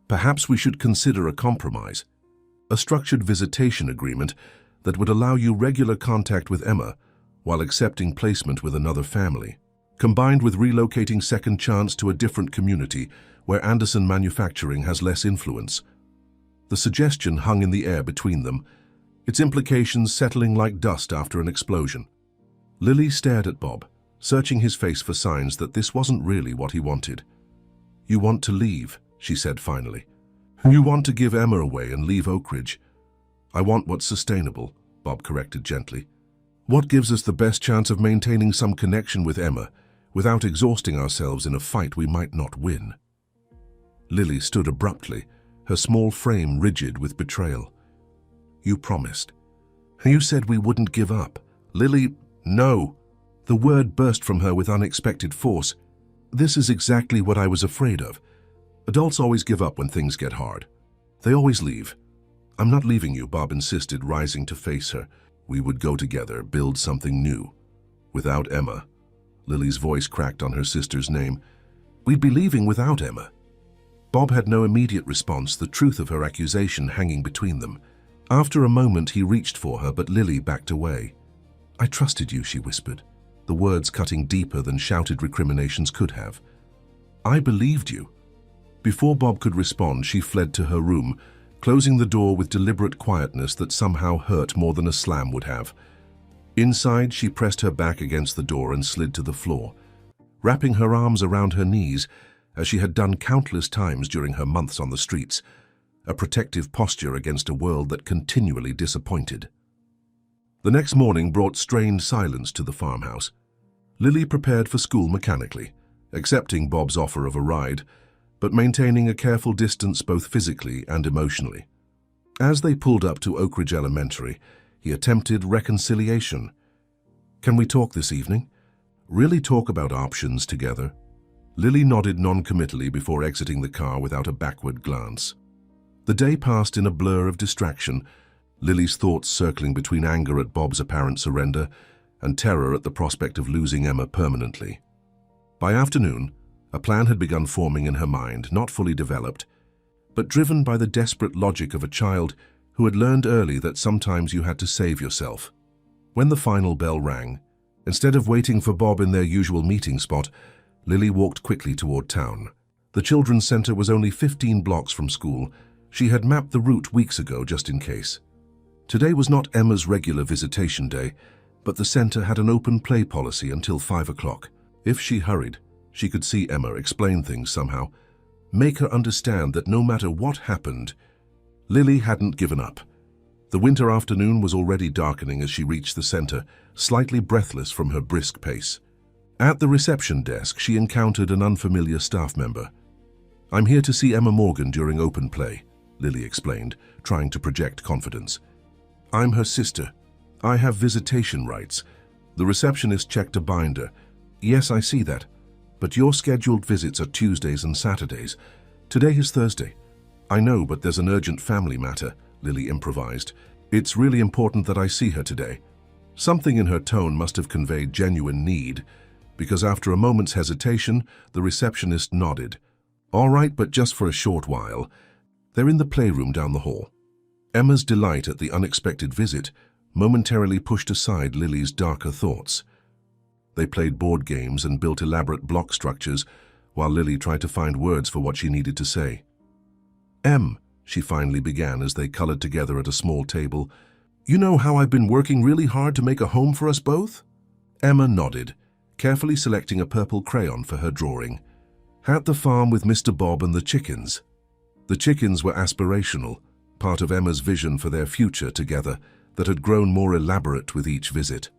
"Perhaps we should consider a compromise. a structured visitation agreement that would allow you regular contact with Emma while accepting placement with another family, combined with relocating Second Chance to a different community where Anderson Manufacturing has less influence. The suggestion hung in the air between them, its implications settling like dust after an explosion. Lily stared at Bob, searching his face for signs that this wasn't really what he wanted. "You want to leave," she said finally. "You want to give Emma away and leave Oak Ridge." "I want what's sustainable," Bob corrected gently. "What gives us the best chance of maintaining some connection with Emma without exhausting ourselves in a fight we might not win?" Lily stood abruptly, her small frame rigid with betrayal. "You promised. You said we wouldn't give up." "Lily, no." The word burst from her with unexpected force. "This is exactly what I was afraid of. Adults always give up when things get hard. They always leave." "I'm not leaving you," Bob insisted, rising to face her. "We would go together, build something new. Without Emma." Lily's voice cracked on her sister's name. "We'd be leaving without Emma." Bob had no immediate response, the truth of her accusation hanging between them. After a moment, he reached for her, but Lily backed away. "I trusted you," she whispered, the words cutting deeper than shouted recriminations could have. "I believed you." Before Bob could respond, she fled to her room, closing the door with deliberate quietness that somehow hurt more than a slam would have. Inside, she pressed her back against the door and slid to the floor, wrapping her arms around her knees, as she had done countless times during her months on the streets, a protective posture against a world that continually disappointed. The next morning brought strained silence to the farmhouse. Lily prepared for school mechanically, accepting Bob's offer of a ride, but maintaining a careful distance both physically and emotionally. As they pulled up to Oak Ridge Elementary, he attempted reconciliation. "Can we talk this evening? Really talk about options together?" Lily nodded non-committally before exiting the car without a backward glance. The day passed in a blur of distraction, Lily's thoughts circling between anger at Bob's apparent surrender and terror at the prospect of losing Emma permanently. By afternoon, a plan had begun forming in her mind, not fully developed, but driven by the desperate logic of a child who had learned early that sometimes you had to save yourself. When the final bell rang, instead of waiting for Bob in their usual meeting spot, Lily walked quickly toward town. The children's center was only 15 blocks from school. She had mapped the route weeks ago just in case. Today was not Emma's regular visitation day, but the center had an open play policy until 5 o'clock. If she hurried, she could see Emma, explain things somehow, make her understand that no matter what happened, Lily hadn't given up. The winter afternoon was already darkening as she reached the center, slightly breathless from her brisk pace. At the reception desk, she encountered an unfamiliar staff member. "I'm here to see Emma Morgan during open play," Lily explained, trying to project confidence. "I'm her sister. I have visitation rights." The receptionist checked a binder. "Yes, I see that. But your scheduled visits are Tuesdays and Saturdays. Today is Thursday." "I know, but there's an urgent family matter," Lily improvised. "It's really important that I see her today." Something in her tone must have conveyed genuine need, because after a moment's hesitation, the receptionist nodded. "All right, but just for a short while. They're in the playroom down the hall." Emma's delight at the unexpected visit momentarily pushed aside Lily's darker thoughts. They played board games and built elaborate block structures, while Lily tried to find words for what she needed to say. "Em," she finally began as they colored together at a small table, "you know how I've been working really hard to make a home for us both?" Emma nodded, carefully selecting a purple crayon for her drawing. "At the farm with Mr. Bob and the chickens." The chickens were aspirational, part of Emma's vision for their future together that had grown more elaborate with each visit.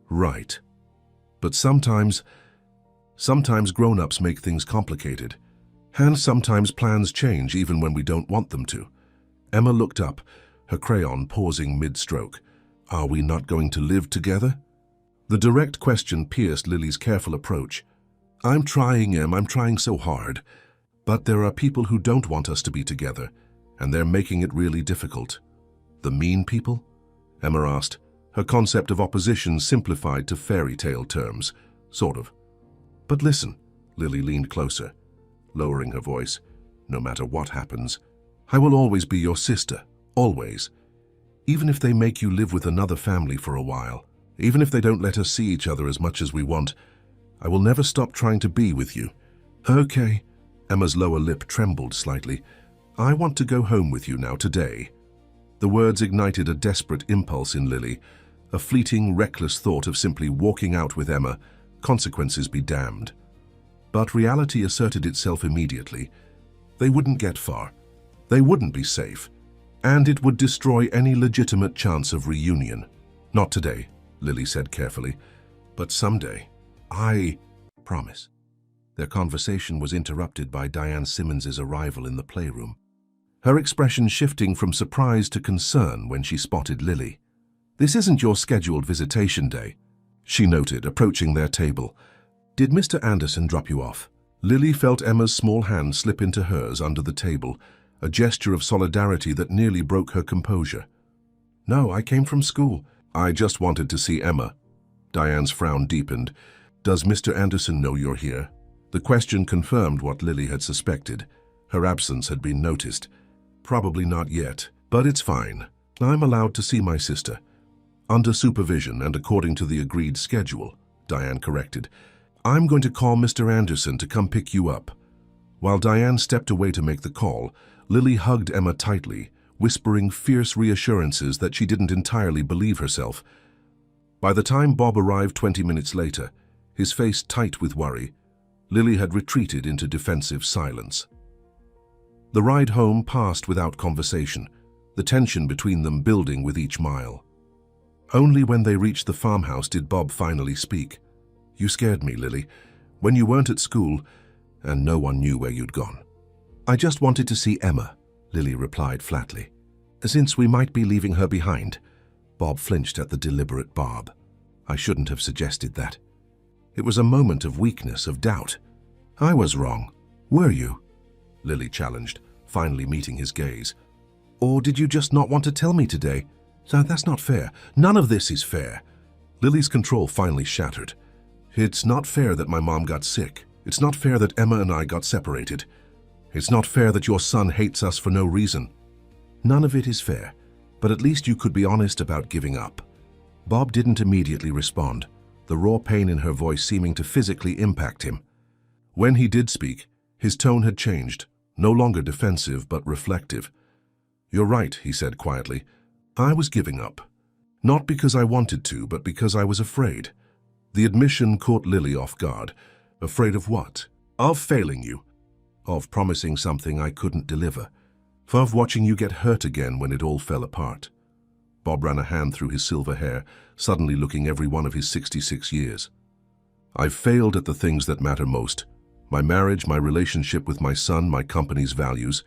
"Right. But sometimes grown-ups make things complicated. And sometimes plans change even when we don't want them to." Emma looked up, her crayon pausing mid-stroke. "Are we not going to live together?" The direct question pierced Lily's careful approach. "I'm trying, Em, I'm trying so hard. But there are people who don't want us to be together, and they're making it really difficult." "The mean people?" Emma asked, her concept of opposition simplified to fairy tale terms, sort of. "But listen," Lily leaned closer, lowering her voice, "no matter what happens, I will always be your sister, Always. Even if they make you live with another family for a while, even if they don't let us see each other as much as we want, I will never stop trying to be with you. Okay. Emma's lower lip trembled slightly. I want to go home with you now today. The words ignited a desperate impulse in Lily, a fleeting, reckless thought of simply walking out with Emma, consequences be damned. But reality asserted itself immediately. They wouldn't get far. They wouldn't be safe. And it would destroy any legitimate chance of reunion. Not today, Lily said carefully, but someday. I promise. Their conversation was interrupted by Diane Simmons's arrival in the playroom, her expression shifting from surprise to concern when she spotted Lily. This isn't your scheduled visitation day, she noted, approaching their table. Did Mr. Anderson drop you off? Lily felt Emma's small hand slip into hers under the table, a gesture of solidarity that nearly broke her composure. No, I came from school. I just wanted to see Emma. Diane's frown deepened. Does Mr. Anderson know you're here? The question confirmed what Lily had suspected. Her absence had been noticed. Probably not yet, but it's fine. I'm allowed to see my sister. Under supervision and according to the agreed schedule, Diane corrected. I'm going to call Mr. Anderson to come pick you up. While Diane stepped away to make the call, Lily hugged Emma tightly, whispering fierce reassurances that she didn't entirely believe herself. By the time Bob arrived 20 minutes later, his face tight with worry, Lily had retreated into defensive silence. The ride home passed without conversation, the tension between them building with each mile. Only when they reached the farmhouse did Bob finally speak. You scared me, Lily, when you weren't at school and no one knew where you'd gone. I just wanted to see Emma, Lily replied flatly. Since we might be leaving her behind. Bob flinched at the deliberate barb. I shouldn't have suggested that. It was a moment of weakness, of doubt. I was wrong. Were you? Lily challenged, finally meeting his gaze. Or did you just not want to tell me today? So that's not fair. None of this is fair. Lily's control finally shattered. It's not fair that my mom got sick. It's not fair that Emma and I got separated. It's not fair that your son hates us for no reason. None of it is fair, but at least you could be honest about giving up. Bob didn't immediately respond, the raw pain in her voice seeming to physically impact him. When he did speak, his tone had changed, no longer defensive but reflective. You're right, he said quietly. I was giving up. Not because I wanted to, but because I was afraid. The admission caught Lily off guard. Afraid of what? Of failing you. Of promising something I couldn't deliver. Of watching you get hurt again when it all fell apart. Bob ran a hand through his silver hair, suddenly looking every one of his 66 years. I've failed at the things that matter most. My marriage, my relationship with my son, my company's values.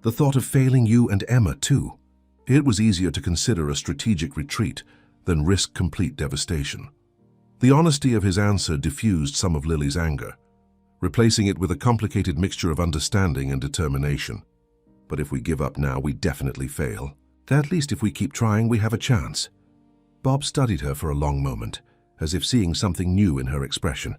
The thought of failing you and Emma, too. It was easier to consider a strategic retreat than risk complete devastation. The honesty of his answer diffused some of Lily's anger, replacing it with a complicated mixture of understanding and determination. But if we give up now, we definitely fail. At least if we keep trying, we have a chance. Bob studied her for a long moment, as if seeing something new in her expression.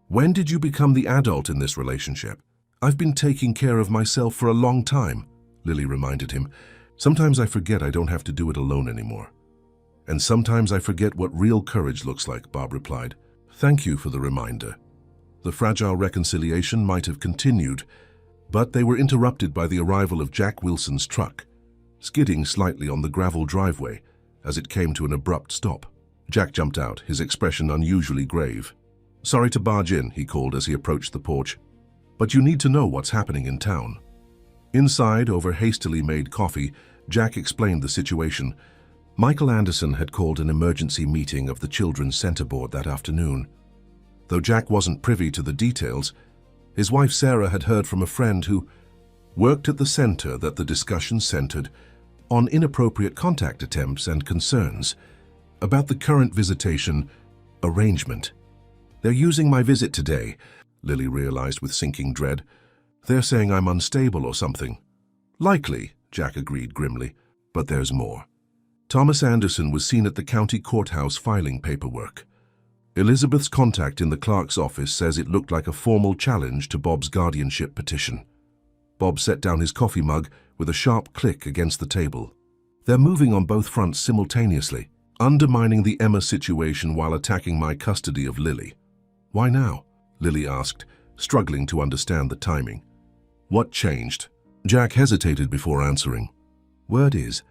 When did you become the adult in this relationship? I've been taking care of myself for a long time, Lily reminded him. Sometimes I forget I don't have to do it alone anymore. And sometimes I forget what real courage looks like, Bob replied. Thank you for the reminder. The fragile reconciliation might have continued, but they were interrupted by the arrival of Jack Wilson's truck, skidding slightly on the gravel driveway as it came to an abrupt stop. Jack jumped out, his expression unusually grave. Sorry to barge in, he called as he approached the porch, but you need to know what's happening in town. Inside, over hastily made coffee, Jack explained the situation. Michael Anderson had called an emergency meeting of the Children's Center Board that afternoon. Though Jack wasn't privy to the details, his wife Sarah had heard from a friend who worked at the center that the discussion centered on inappropriate contact attempts and concerns about the current visitation arrangement. They're using my visit today, Lily realized with sinking dread. They're saying I'm unstable or something. Likely, Jack agreed grimly, but there's more. Thomas Anderson was seen at the county courthouse filing paperwork. Elizabeth's contact in the clerk's office says it looked like a formal challenge to Bob's guardianship petition. Bob set down his coffee mug with a sharp click against the table. They're moving on both fronts simultaneously, undermining the Emma situation while attacking my custody of Lily. Why now? Lily asked, struggling to understand the timing. What changed? Jack hesitated before answering. Word is,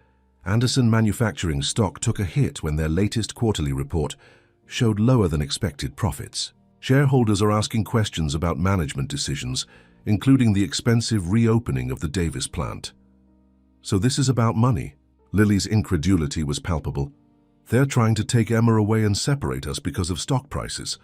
Anderson Manufacturing's stock took a hit when their latest quarterly report showed lower than expected profits. Shareholders are asking questions about management decisions, including the expensive reopening of the Davis plant. So this is about money. Lily's incredulity was palpable. They're trying to take Emma away and separate us because of stock prices.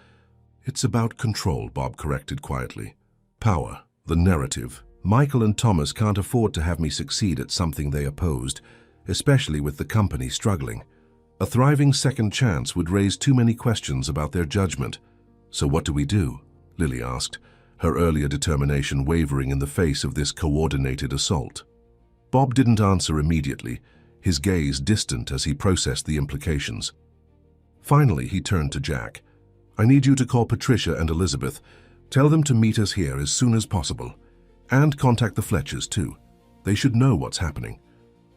It's about control, Bob corrected quietly. Power, the narrative. Michael and Thomas can't afford to have me succeed at something they opposed, especially with the company struggling. A thriving second chance would raise too many questions about their judgment. So what do we do? Lily asked, her earlier determination wavering in the face of this coordinated assault. Bob didn't answer immediately, his gaze distant as he processed the implications. Finally, he turned to Jack. I need you to call Patricia and Elizabeth. Tell them to meet us here as soon as possible. And contact the Fletchers, too. They should know what's happening.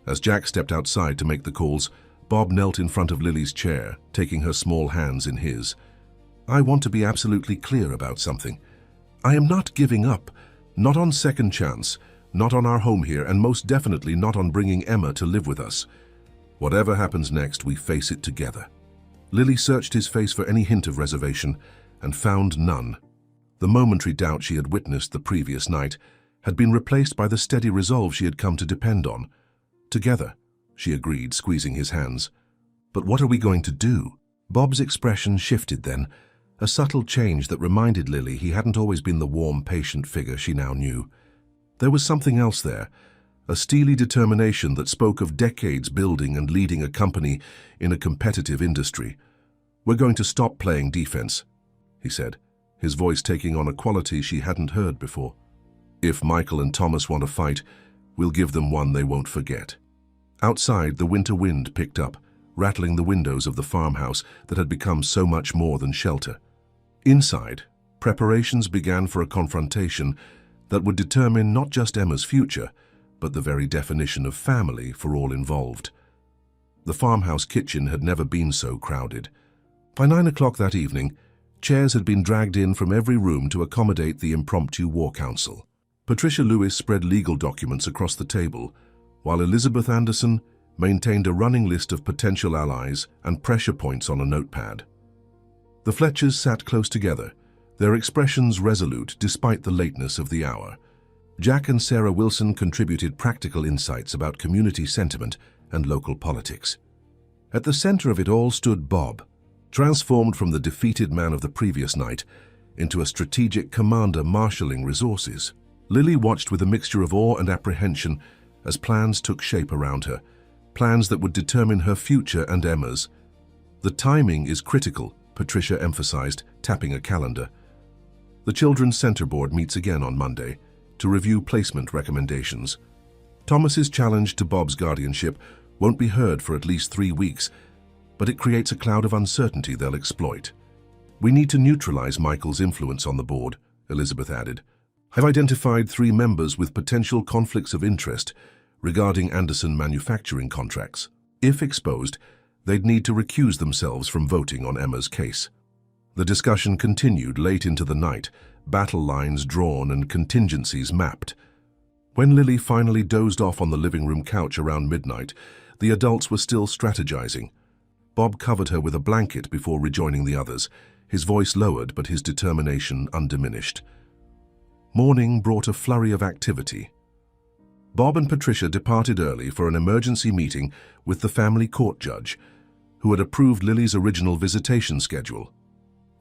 As Jack stepped outside to make the calls, Bob knelt in front of Lily's chair, taking her small hands in his. I want to be absolutely clear about something. I am not giving up, not on second chance, not on our home here, and most definitely not on bringing Emma to live with us. Whatever happens next, we face it together. Lily searched his face for any hint of reservation and found none. The momentary doubt she had witnessed the previous night had been replaced by the steady resolve she had come to depend on. Together, she agreed, squeezing his hands. But what are we going to do? Bob's expression shifted then, a subtle change that reminded Lily he hadn't always been the warm, patient figure she now knew. There was something else there, a steely determination that spoke of decades building and leading a company in a competitive industry. We're going to stop playing defense, he said, his voice taking on a quality she hadn't heard before. If Michael and Thomas want to fight, we'll give them one they won't forget. Outside, the winter wind picked up, rattling the windows of the farmhouse that had become so much more than shelter. Inside, preparations began for a confrontation that would determine not just Emma's future, but the very definition of family for all involved. The farmhouse kitchen had never been so crowded. By 9 o'clock that evening, chairs had been dragged in from every room to accommodate the impromptu war council. Patricia Lewis spread legal documents across the table, while Elizabeth Anderson maintained a running list of potential allies and pressure points on a notepad. The Fletchers sat close together, their expressions resolute despite the lateness of the hour. Jack and Sarah Wilson contributed practical insights about community sentiment and local politics. At the center of it all stood Bob, transformed from the defeated man of the previous night into a strategic commander marshalling resources. Lily watched with a mixture of awe and apprehension as plans took shape around her, plans that would determine her future and Emma's. The timing is critical, Patricia emphasized, tapping a calendar. The Children's Center Board meets again on Monday to review placement recommendations. Thomas's challenge to Bob's guardianship won't be heard for at least 3 weeks, but it creates a cloud of uncertainty they'll exploit. We need to neutralize Michael's influence on the board, Elizabeth added. I've identified 3 members with potential conflicts of interest regarding Anderson Manufacturing contracts. If exposed, they'd need to recuse themselves from voting on Emma's case. The discussion continued late into the night, battle lines drawn and contingencies mapped. When Lily finally dozed off on the living room couch around midnight, the adults were still strategizing. Bob covered her with a blanket before rejoining the others, his voice lowered but his determination undiminished. Morning brought a flurry of activity. Bob and Patricia departed early for an emergency meeting with the family court judge, who had approved Lily's original visitation schedule.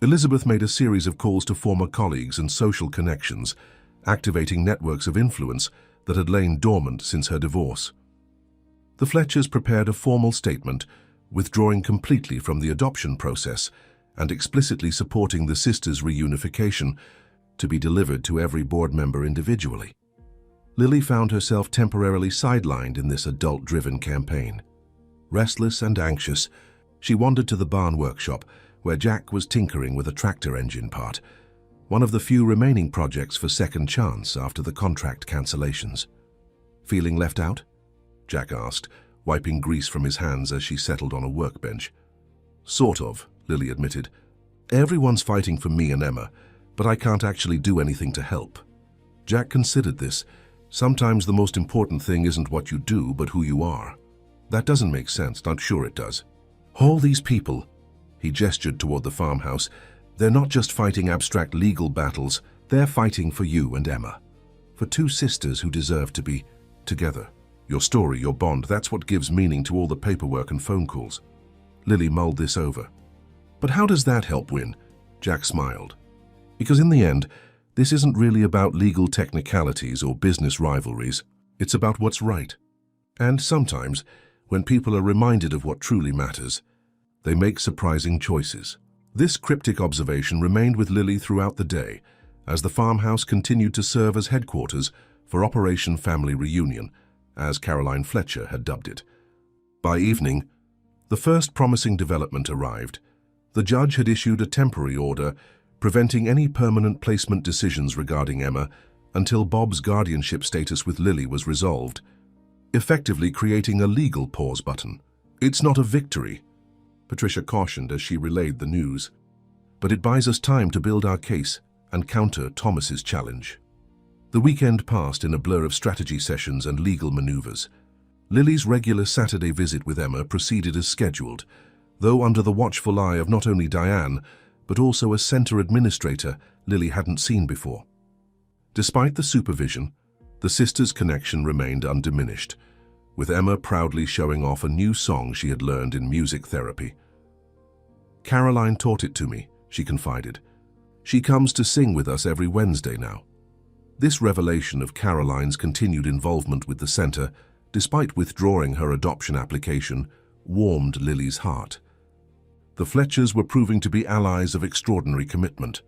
Elizabeth made a series of calls to former colleagues and social connections, activating networks of influence that had lain dormant since her divorce. The Fletchers prepared a formal statement, withdrawing completely from the adoption process and explicitly supporting the sisters' reunification, to be delivered to every board member individually. Lily found herself temporarily sidelined in this adult-driven campaign. Restless and anxious, she wandered to the barn workshop, where Jack was tinkering with a tractor engine part, one of the few remaining projects for Second Chance after the contract cancellations. Feeling left out? Jack asked, wiping grease from his hands as she settled on a workbench. Sort of, Lily admitted. Everyone's fighting for me and Emma, but I can't actually do anything to help. Jack considered this. Sometimes the most important thing isn't what you do, but who you are. That doesn't make sense, I'm sure it does. All these people, he gestured toward the farmhouse, they're not just fighting abstract legal battles, they're fighting for you and Emma. For two sisters who deserve to be together. Your story, your bond, that's what gives meaning to all the paperwork and phone calls. Lily mulled this over. But how does that help win? Jack smiled. Because in the end, this isn't really about legal technicalities or business rivalries. It's about what's right. And sometimes, when people are reminded of what truly matters, they make surprising choices. This cryptic observation remained with Lily throughout the day, as the farmhouse continued to serve as headquarters for Operation Family Reunion, as Caroline Fletcher had dubbed it. By evening, the first promising development arrived. The judge had issued a temporary order preventing any permanent placement decisions regarding Emma until Bob's guardianship status with Lily was resolved, effectively creating a legal pause button. It's not a victory, Patricia cautioned as she relayed the news, but it buys us time to build our case and counter Thomas's challenge. The weekend passed in a blur of strategy sessions and legal maneuvers. Lily's regular Saturday visit with Emma proceeded as scheduled, though under the watchful eye of not only Diane, but also a center administrator Lily hadn't seen before. Despite the supervision, the sisters' connection remained undiminished, with Emma proudly showing off a new song she had learned in music therapy. Caroline taught it to me, she confided. She comes to sing with us every Wednesday now. This revelation of Caroline's continued involvement with the center, despite withdrawing her adoption application, warmed Lily's heart. The Fletchers were proving to be allies of extraordinary commitment.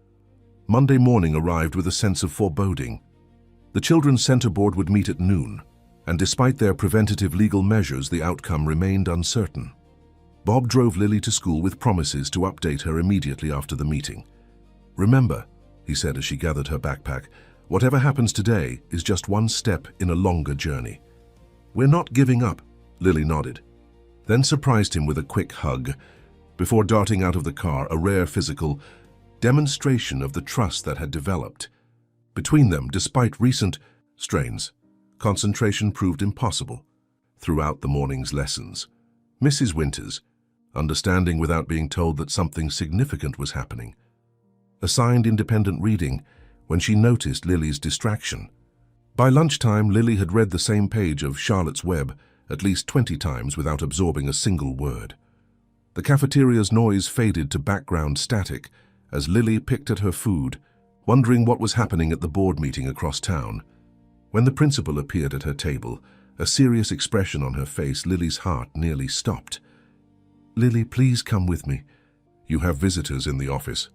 Monday morning arrived with a sense of foreboding. The Children's Center Board would meet at noon, and despite their preventative legal measures, the outcome remained uncertain. Bob drove Lily to school with promises to update her immediately after the meeting. Remember, he said as she gathered her backpack, whatever happens today is just one step in a longer journey. We're not giving up, Lily nodded, then surprised him with a quick hug, before darting out of the car, a rare physical demonstration of the trust that had developed. Between them, despite recent strains, concentration proved impossible. Throughout the morning's lessons, Mrs. Winters, understanding without being told that something significant was happening, assigned independent reading when she noticed Lily's distraction. By lunchtime, Lily had read the same page of Charlotte's Web at least 20 times without absorbing a single word. The cafeteria's noise faded to background static as Lily picked at her food, wondering what was happening at the board meeting across town. When the principal appeared at her table, a serious expression on her face, Lily's heart nearly stopped. Lily, please come with me. You have visitors in the office.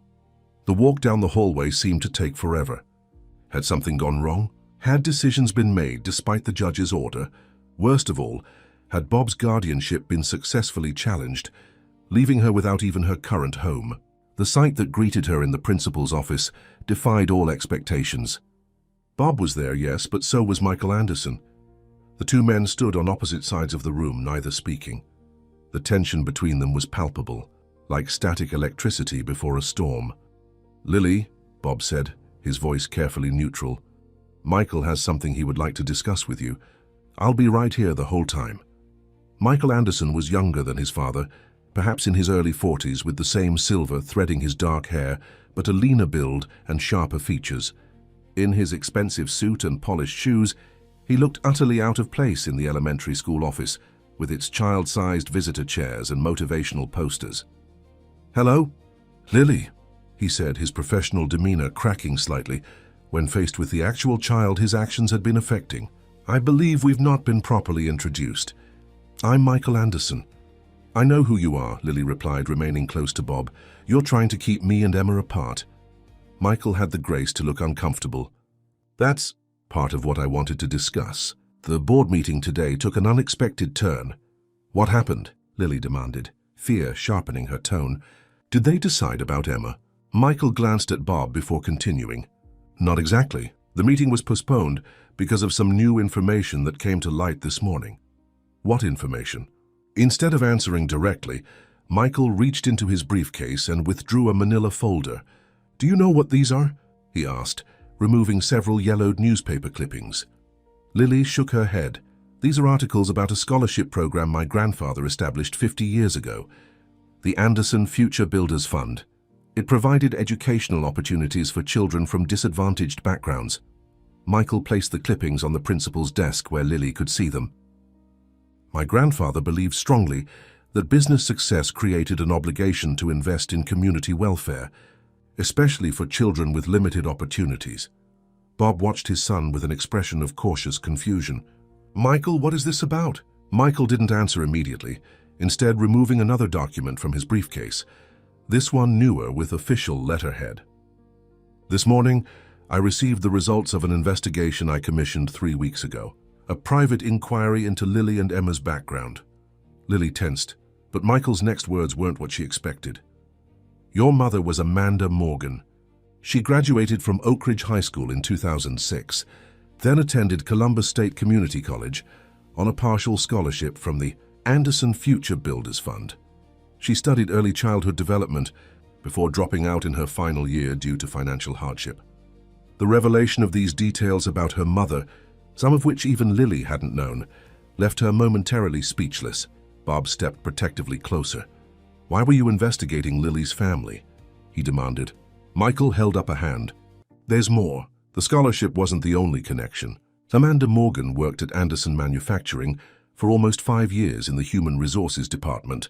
The walk down the hallway seemed to take forever. Had something gone wrong? Had decisions been made despite the judge's order? Worst of all, had Bob's guardianship been successfully challenged, leaving her without even her current home? The sight that greeted her in the principal's office defied all expectations. Bob was there, yes, but so was Michael Anderson. The two men stood on opposite sides of the room, neither speaking. The tension between them was palpable, like static electricity before a storm. Lily, Bob said, his voice carefully neutral, Michael has something he would like to discuss with you. I'll be right here the whole time. Michael Anderson was younger than his father, perhaps in his early 40s, with the same silver threading his dark hair, but a leaner build and sharper features. In his expensive suit and polished shoes, he looked utterly out of place in the elementary school office, with its child-sized visitor chairs and motivational posters. "Hello? Lily," he said, his professional demeanor cracking slightly when faced with the actual child his actions had been affecting. "I believe we've not been properly introduced. I'm Michael Anderson." "I know who you are," Lily replied, remaining close to Bob. "You're trying to keep me and Emma apart." Michael had the grace to look uncomfortable. "That's part of what I wanted to discuss. The board meeting today took an unexpected turn." "What happened?" Lily demanded, fear sharpening her tone. "Did they decide about Emma?" Michael glanced at Bob before continuing. "Not exactly. The meeting was postponed because of some new information that came to light this morning. What information? Instead of answering directly, Michael reached into his briefcase and withdrew a manila folder. "Do you know what these are?" he asked, removing several yellowed newspaper clippings. Lily shook her head. "These are articles about a scholarship program my grandfather established 50 years ago, the Anderson Future Builders Fund. It provided educational opportunities for children from disadvantaged backgrounds." Michael placed the clippings on the principal's desk where Lily could see them. "My grandfather believed strongly that business success created an obligation to invest in community welfare, especially for children with limited opportunities." Bob watched his son with an expression of cautious confusion. "Michael, what is this about?" Michael didn't answer immediately, instead removing another document from his briefcase, this one newer with official letterhead. "This morning, I received the results of an investigation I commissioned 3 weeks ago, a private inquiry into Lily and Emma's background." Lily tensed, but Michael's next words weren't what she expected. "Your mother was Amanda Morgan. She graduated from Oak Ridge High School in 2006, then attended Columbus State Community College on a partial scholarship from the Anderson Future Builders Fund. She studied early childhood development before dropping out in her final year due to financial hardship." The revelation of these details about her mother, some of which even Lily hadn't known, left her momentarily speechless. Bob stepped protectively closer. "Why were you investigating Lily's family?" he demanded. Michael held up a hand. "There's more. The scholarship wasn't the only connection. Amanda Morgan worked at Anderson Manufacturing for almost 5 years in the Human Resources Department.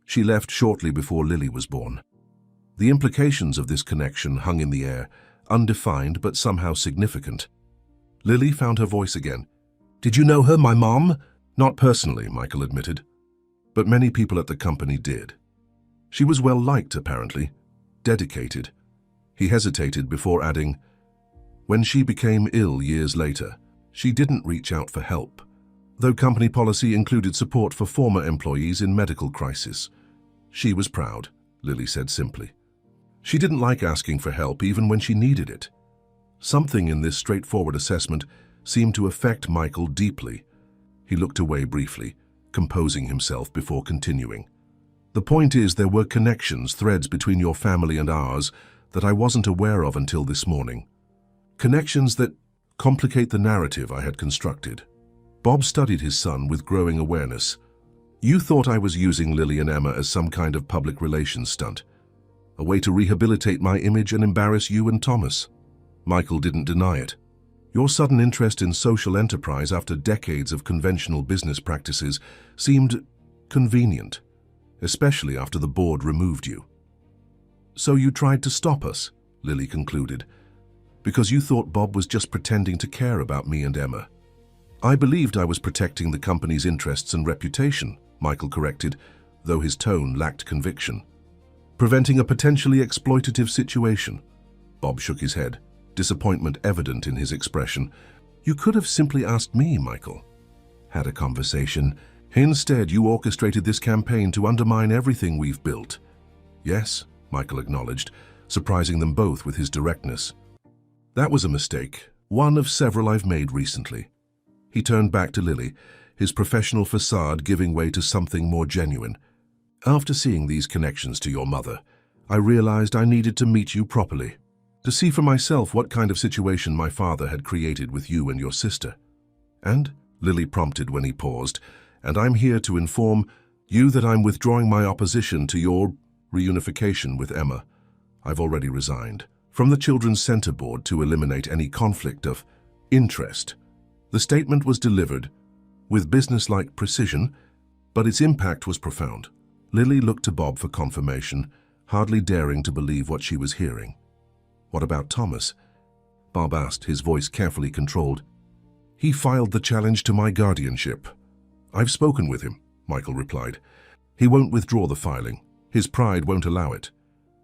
She left shortly before Lily was born. The implications of this connection hung in the air, undefined but somehow significant." Lily found her voice again. "Did you know her, my mom?" "Not personally," Michael admitted, "but many people at the company did. She was well liked, apparently, dedicated." He hesitated before adding, "When she became ill years later, she didn't reach out for help, though company policy included support for former employees in medical crisis. She was proud," Lily said simply. "She didn't like asking for help even when she needed it." Something in this straightforward assessment seemed to affect Michael deeply. He looked away briefly, composing himself before continuing. "The point is, there were connections, threads between your family and ours that I wasn't aware of until this morning. Connections that complicate the narrative I had constructed." Bob studied his son with growing awareness. "You thought I was using Lily and Emma as some kind of public relations stunt, a way to rehabilitate my image and embarrass you and Thomas." Michael didn't deny it. "Your sudden interest in social enterprise after decades of conventional business practices seemed convenient, especially after the board removed you." "So you tried to stop us," Lily concluded, "because you thought Bob was just pretending to care about me and Emma." "I believed I was protecting the company's interests and reputation," Michael corrected, though his tone lacked conviction. "Preventing a potentially exploitative situation." Bob shook his head, disappointment evident in his expression. "You could have simply asked me, Michael. Had a conversation. Instead, you orchestrated this campaign to undermine everything we've built." "Yes," Michael acknowledged, surprising them both with his directness. "That was a mistake, one of several I've made recently." He turned back to Lily, his professional facade giving way to something more genuine. "After seeing these connections to your mother, I realized I needed to meet you properly, to see for myself what kind of situation my father had created with you and your sister. And," Lily prompted when he paused, "and I'm here to inform you that I'm withdrawing my opposition to your reunification with Emma. I've already resigned from the Children's Center Board to eliminate any conflict of interest." The statement was delivered with businesslike precision, but its impact was profound. Lily looked to Bob for confirmation, hardly daring to believe what she was hearing. "What about Thomas?" Bob asked, his voice carefully controlled. "He filed the challenge to my guardianship." "I've spoken with him," Michael replied. "He won't withdraw the filing. His pride won't allow it.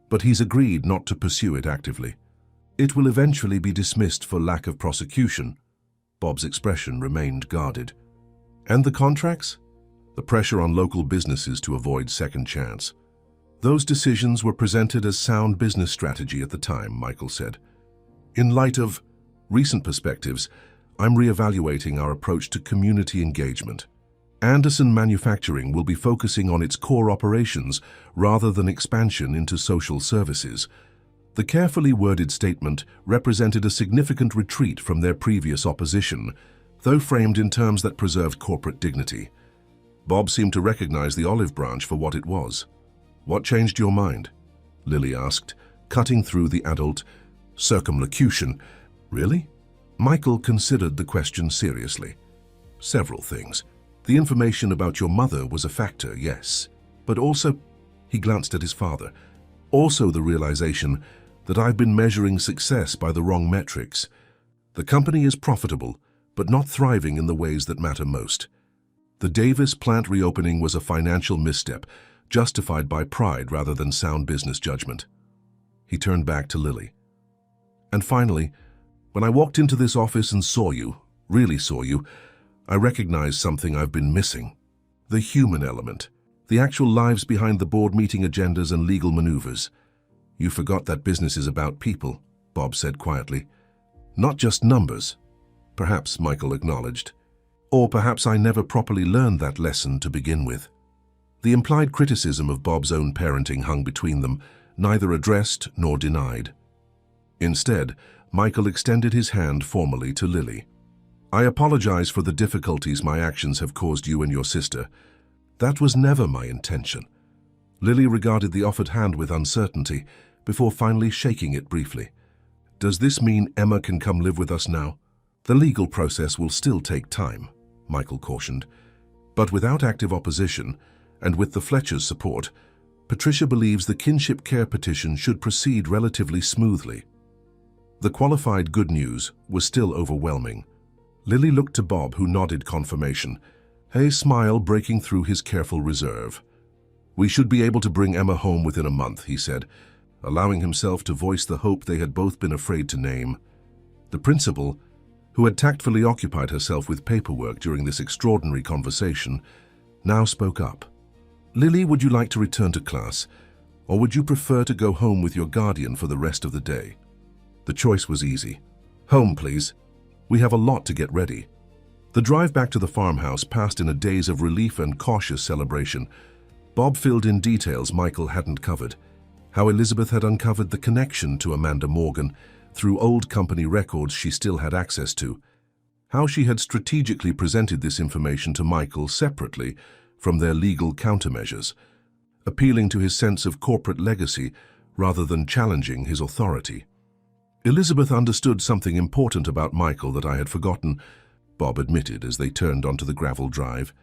But he's agreed not to pursue it actively. It will eventually be dismissed for lack of prosecution." Bob's expression remained guarded. "And the contracts?" "The pressure on local businesses to avoid second chance. Those decisions were presented as sound business strategy at the time," Michael said. "In light of..." Recent perspectives, I'm reevaluating our approach to community engagement. Anderson Manufacturing will be focusing on its core operations rather than expansion into social services. The carefully worded statement represented a significant retreat from their previous opposition, though framed in terms that preserved corporate dignity. Bob seemed to recognize the olive branch for what it was. "What changed your mind?" Lily asked, cutting through the adult circumlocution. "Really?" Michael considered the question seriously. "Several things. The information about your mother was a factor, yes. But also," he glanced at his father, "also the realization that I've been measuring success by the wrong metrics. The company is profitable, but not thriving in the ways that matter most. The Davis plant reopening was a financial misstep, justified by pride rather than sound business judgment." He turned back to Lily. "And finally, when I walked into this office and saw you, really saw you, I recognized something I've been missing. The human element, the actual lives behind the board meeting agendas and legal maneuvers. You forgot that business is about people," Bob said quietly. "Not just numbers." "Perhaps," Michael acknowledged. "Or perhaps I never properly learned that lesson to begin with." The implied criticism of Bob's own parenting hung between them, neither addressed nor denied. Instead, Michael extended his hand formally to Lily. "I apologize for the difficulties my actions have caused you and your sister. That was never my intention." Lily regarded the offered hand with uncertainty, before finally shaking it briefly. "Does this mean Emma can come live with us now?" "The legal process will still take time," Michael cautioned. "But without active opposition, and with the Fletchers' support, Patricia believes the kinship care petition should proceed relatively smoothly." The qualified good news was still overwhelming. Lily looked to Bob, who nodded confirmation, a smile breaking through his careful reserve. "We should be able to bring Emma home within a month," he said, allowing himself to voice the hope they had both been afraid to name. The principal, who had tactfully occupied herself with paperwork during this extraordinary conversation, now spoke up. "Lily, would you like to return to class, or would you prefer to go home with your guardian for the rest of the day?" The choice was easy. "Home, please. We have a lot to get ready." The drive back to the farmhouse passed in a daze of relief and cautious celebration. Bob filled in details Michael hadn't covered, how Elizabeth had uncovered the connection to Amanda Morgan through old company records she still had access to, how she had strategically presented this information to Michael separately from their legal countermeasures, appealing to his sense of corporate legacy rather than challenging his authority. "Elizabeth understood something important about Michael that I had forgotten," Bob admitted as they turned onto the gravel drive.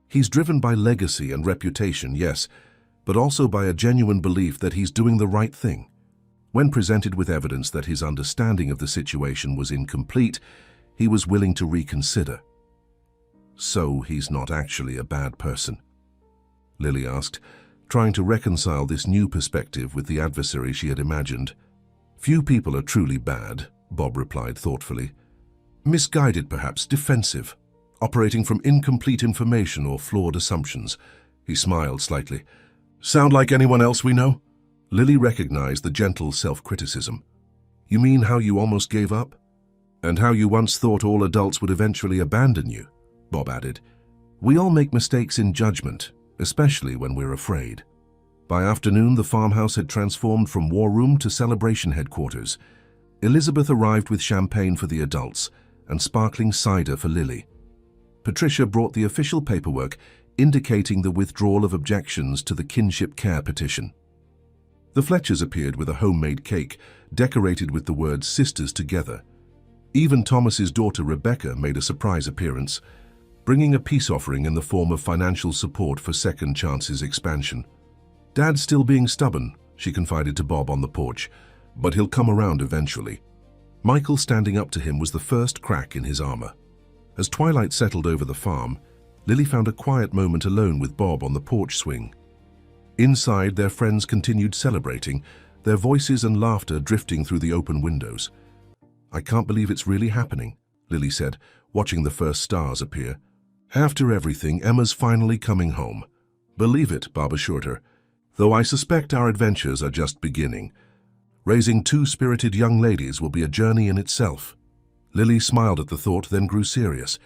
"He's driven by legacy and reputation, yes, but also by a genuine belief that he's doing the right thing. When presented with evidence that his understanding of the situation was incomplete, he was willing to reconsider." "So he's not actually a bad person?" Lily asked, trying to reconcile this new perspective with the adversary she had imagined. "Few people are truly bad," Bob replied thoughtfully. "Misguided perhaps, defensive, operating from incomplete information or flawed assumptions." He smiled slightly. "Sound like anyone else we know?" Lily recognized the gentle self-criticism. "You mean how you almost gave up? And how you once thought all adults would eventually abandon you?" Bob added. "We all make mistakes in judgment, especially when we're afraid." By afternoon, the farmhouse had transformed from war room to celebration headquarters. Elizabeth arrived with champagne for the adults and sparkling cider for Lily. Patricia brought the official paperwork indicating the withdrawal of objections to the kinship care petition. The Fletchers appeared with a homemade cake decorated with the words "Sisters Together." Even Thomas's daughter Rebecca made a surprise appearance, bringing a peace offering in the form of financial support for Second Chance's expansion. "Dad's still being stubborn," she confided to Bob on the porch, "but he'll come around eventually." Michael standing up to him was the first crack in his armor. As twilight settled over the farm, Lily found a quiet moment alone with Bob on the porch swing. Inside, their friends continued celebrating, their voices and laughter drifting through the open windows. "I can't believe it's really happening," Lily said, watching the first stars appear. "After everything, Emma's finally coming home." "Believe it," Bob assured her, "though I suspect our adventures are just beginning. Raising two spirited young ladies will be a journey in itself." Lily smiled at the thought, then grew serious.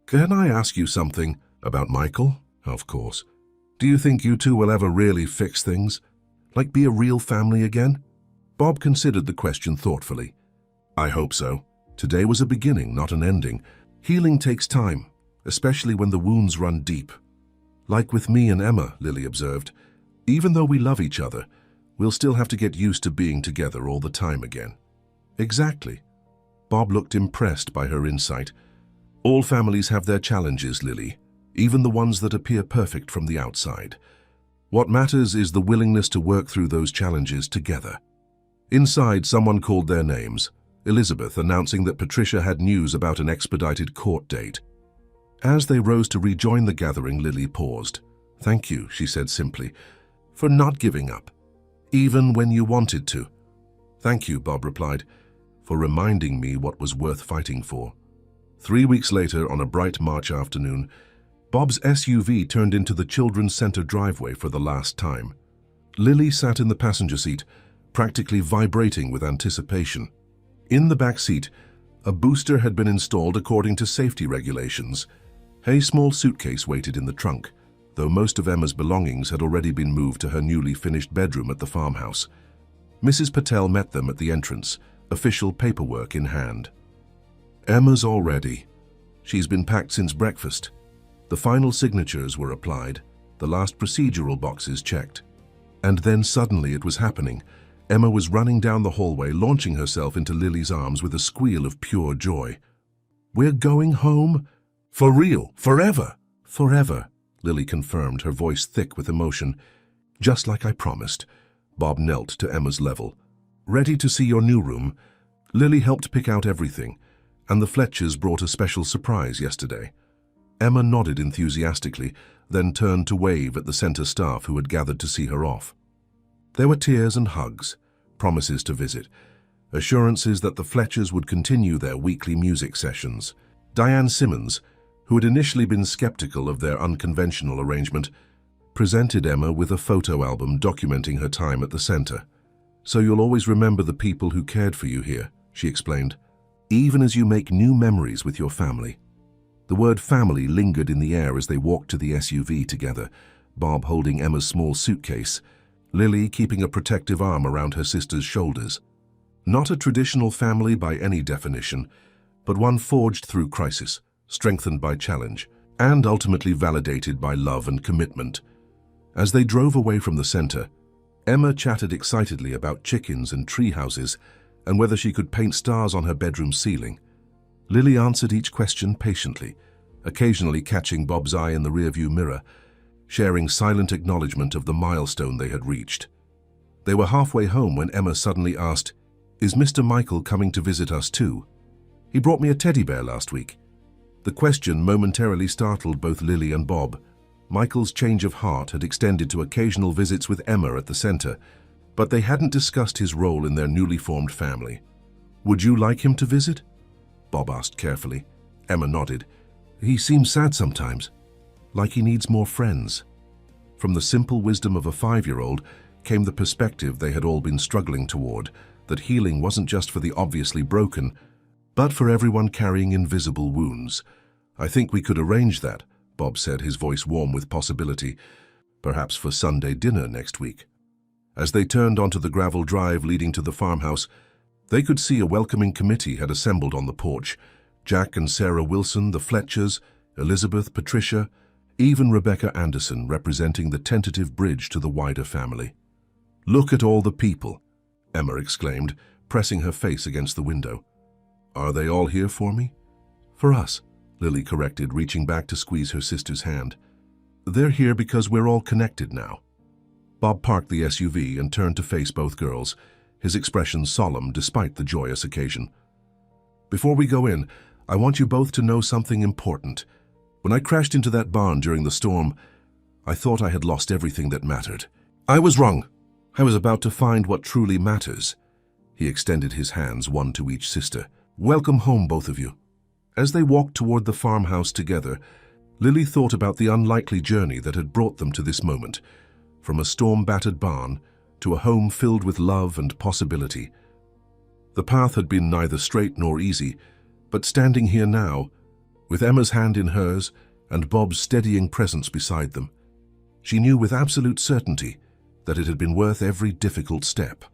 Can I ask you something about Michael? Of course. Do you think you two will ever really fix things? Like be a real family again? Bob considered the question thoughtfully. I hope so. Today was a beginning, not an ending. Healing takes time, especially when the wounds run deep. Like with me and Emma, Lily observed. Even though we love each other, we'll still have to get used to being together all the time again. Exactly. Bob looked impressed by her insight. All families have their challenges, Lily, even the ones that appear perfect from the outside. What matters is the willingness to work through those challenges together. Inside, someone called their names, Elizabeth announcing that Patricia had news about an expedited court date. As they rose to rejoin the gathering, Lily paused. Thank you, she said simply, for not giving up, even when you wanted to. Thank you, Bob replied, for reminding me what was worth fighting for. 3 weeks later, on a bright March afternoon, Bob's SUV turned into the Children's Center driveway for the last time. Lily sat in the passenger seat, practically vibrating with anticipation. In the back seat, a booster had been installed according to safety regulations. A small suitcase waited in the trunk, though most of Emma's belongings had already been moved to her newly finished bedroom at the farmhouse. Mrs. Patel met them at the entrance, official paperwork in hand. Emma's all ready. She's been packed since breakfast. The final signatures were applied, the last procedural boxes checked. And then suddenly it was happening. Emma was running down the hallway, launching herself into Lily's arms with a squeal of pure joy. We're going home? For real? Forever? Forever, Lily confirmed, her voice thick with emotion. Just like I promised. Bob knelt to Emma's level. Ready to see your new room? Lily helped pick out everything, and the Fletchers brought a special surprise yesterday. Emma nodded enthusiastically, then turned to wave at the center staff who had gathered to see her off. There were tears and hugs, promises to visit, assurances that the Fletchers would continue their weekly music sessions. Diane Simmons, who had initially been skeptical of their unconventional arrangement, presented Emma with a photo album documenting her time at the center. So you'll always remember the people who cared for you here, she explained, even as you make new memories with your family. The word family lingered in the air as they walked to the SUV together, Bob holding Emma's small suitcase, Lily keeping a protective arm around her sister's shoulders. Not a traditional family by any definition, but one forged through crisis, strengthened by challenge, and ultimately validated by love and commitment. As they drove away from the center, Emma chatted excitedly about chickens and tree houses and whether she could paint stars on her bedroom ceiling. Lily answered each question patiently, occasionally catching Bob's eye in the rearview mirror, sharing silent acknowledgement of the milestone they had reached. They were halfway home when Emma suddenly asked, "Is Mr. Michael coming to visit us too? He brought me a teddy bear last week." The question momentarily startled both Lily and Bob. Michael's change of heart had extended to occasional visits with Emma at the center, but they hadn't discussed his role in their newly formed family. "Would you like him to visit?" Bob asked carefully. Emma nodded. "He seems sad sometimes, like he needs more friends." From the simple wisdom of a 5-year-old came the perspective they had all been struggling toward, that healing wasn't just for the obviously broken, but for everyone carrying invisible wounds. "I think we could arrange that," Bob said, his voice warm with possibility. "Perhaps for Sunday dinner next week." As they turned onto the gravel drive leading to the farmhouse, they could see a welcoming committee had assembled on the porch. Jack and Sarah Wilson, the Fletchers, Elizabeth, Patricia, even Rebecca Anderson representing the tentative bridge to the wider family. "Look at all the people," Emma exclaimed, pressing her face against the window. "Are they all here for me?" "For us," Lily corrected, reaching back to squeeze her sister's hand. "They're here because we're all connected now." Bob parked the SUV and turned to face both girls, his expression solemn despite the joyous occasion. "Before we go in, I want you both to know something important. When I crashed into that barn during the storm, I thought I had lost everything that mattered. I was wrong. I was about to find what truly matters." He extended his hands, one to each sister. "Welcome home, both of you." As they walked toward the farmhouse together, Lily thought about the unlikely journey that had brought them to this moment, from a storm-battered barn to a home filled with love and possibility. The path had been neither straight nor easy, But standing here now, with Emma's hand in hers and Bob's steadying presence beside them, she knew with absolute certainty that it had been worth every difficult step.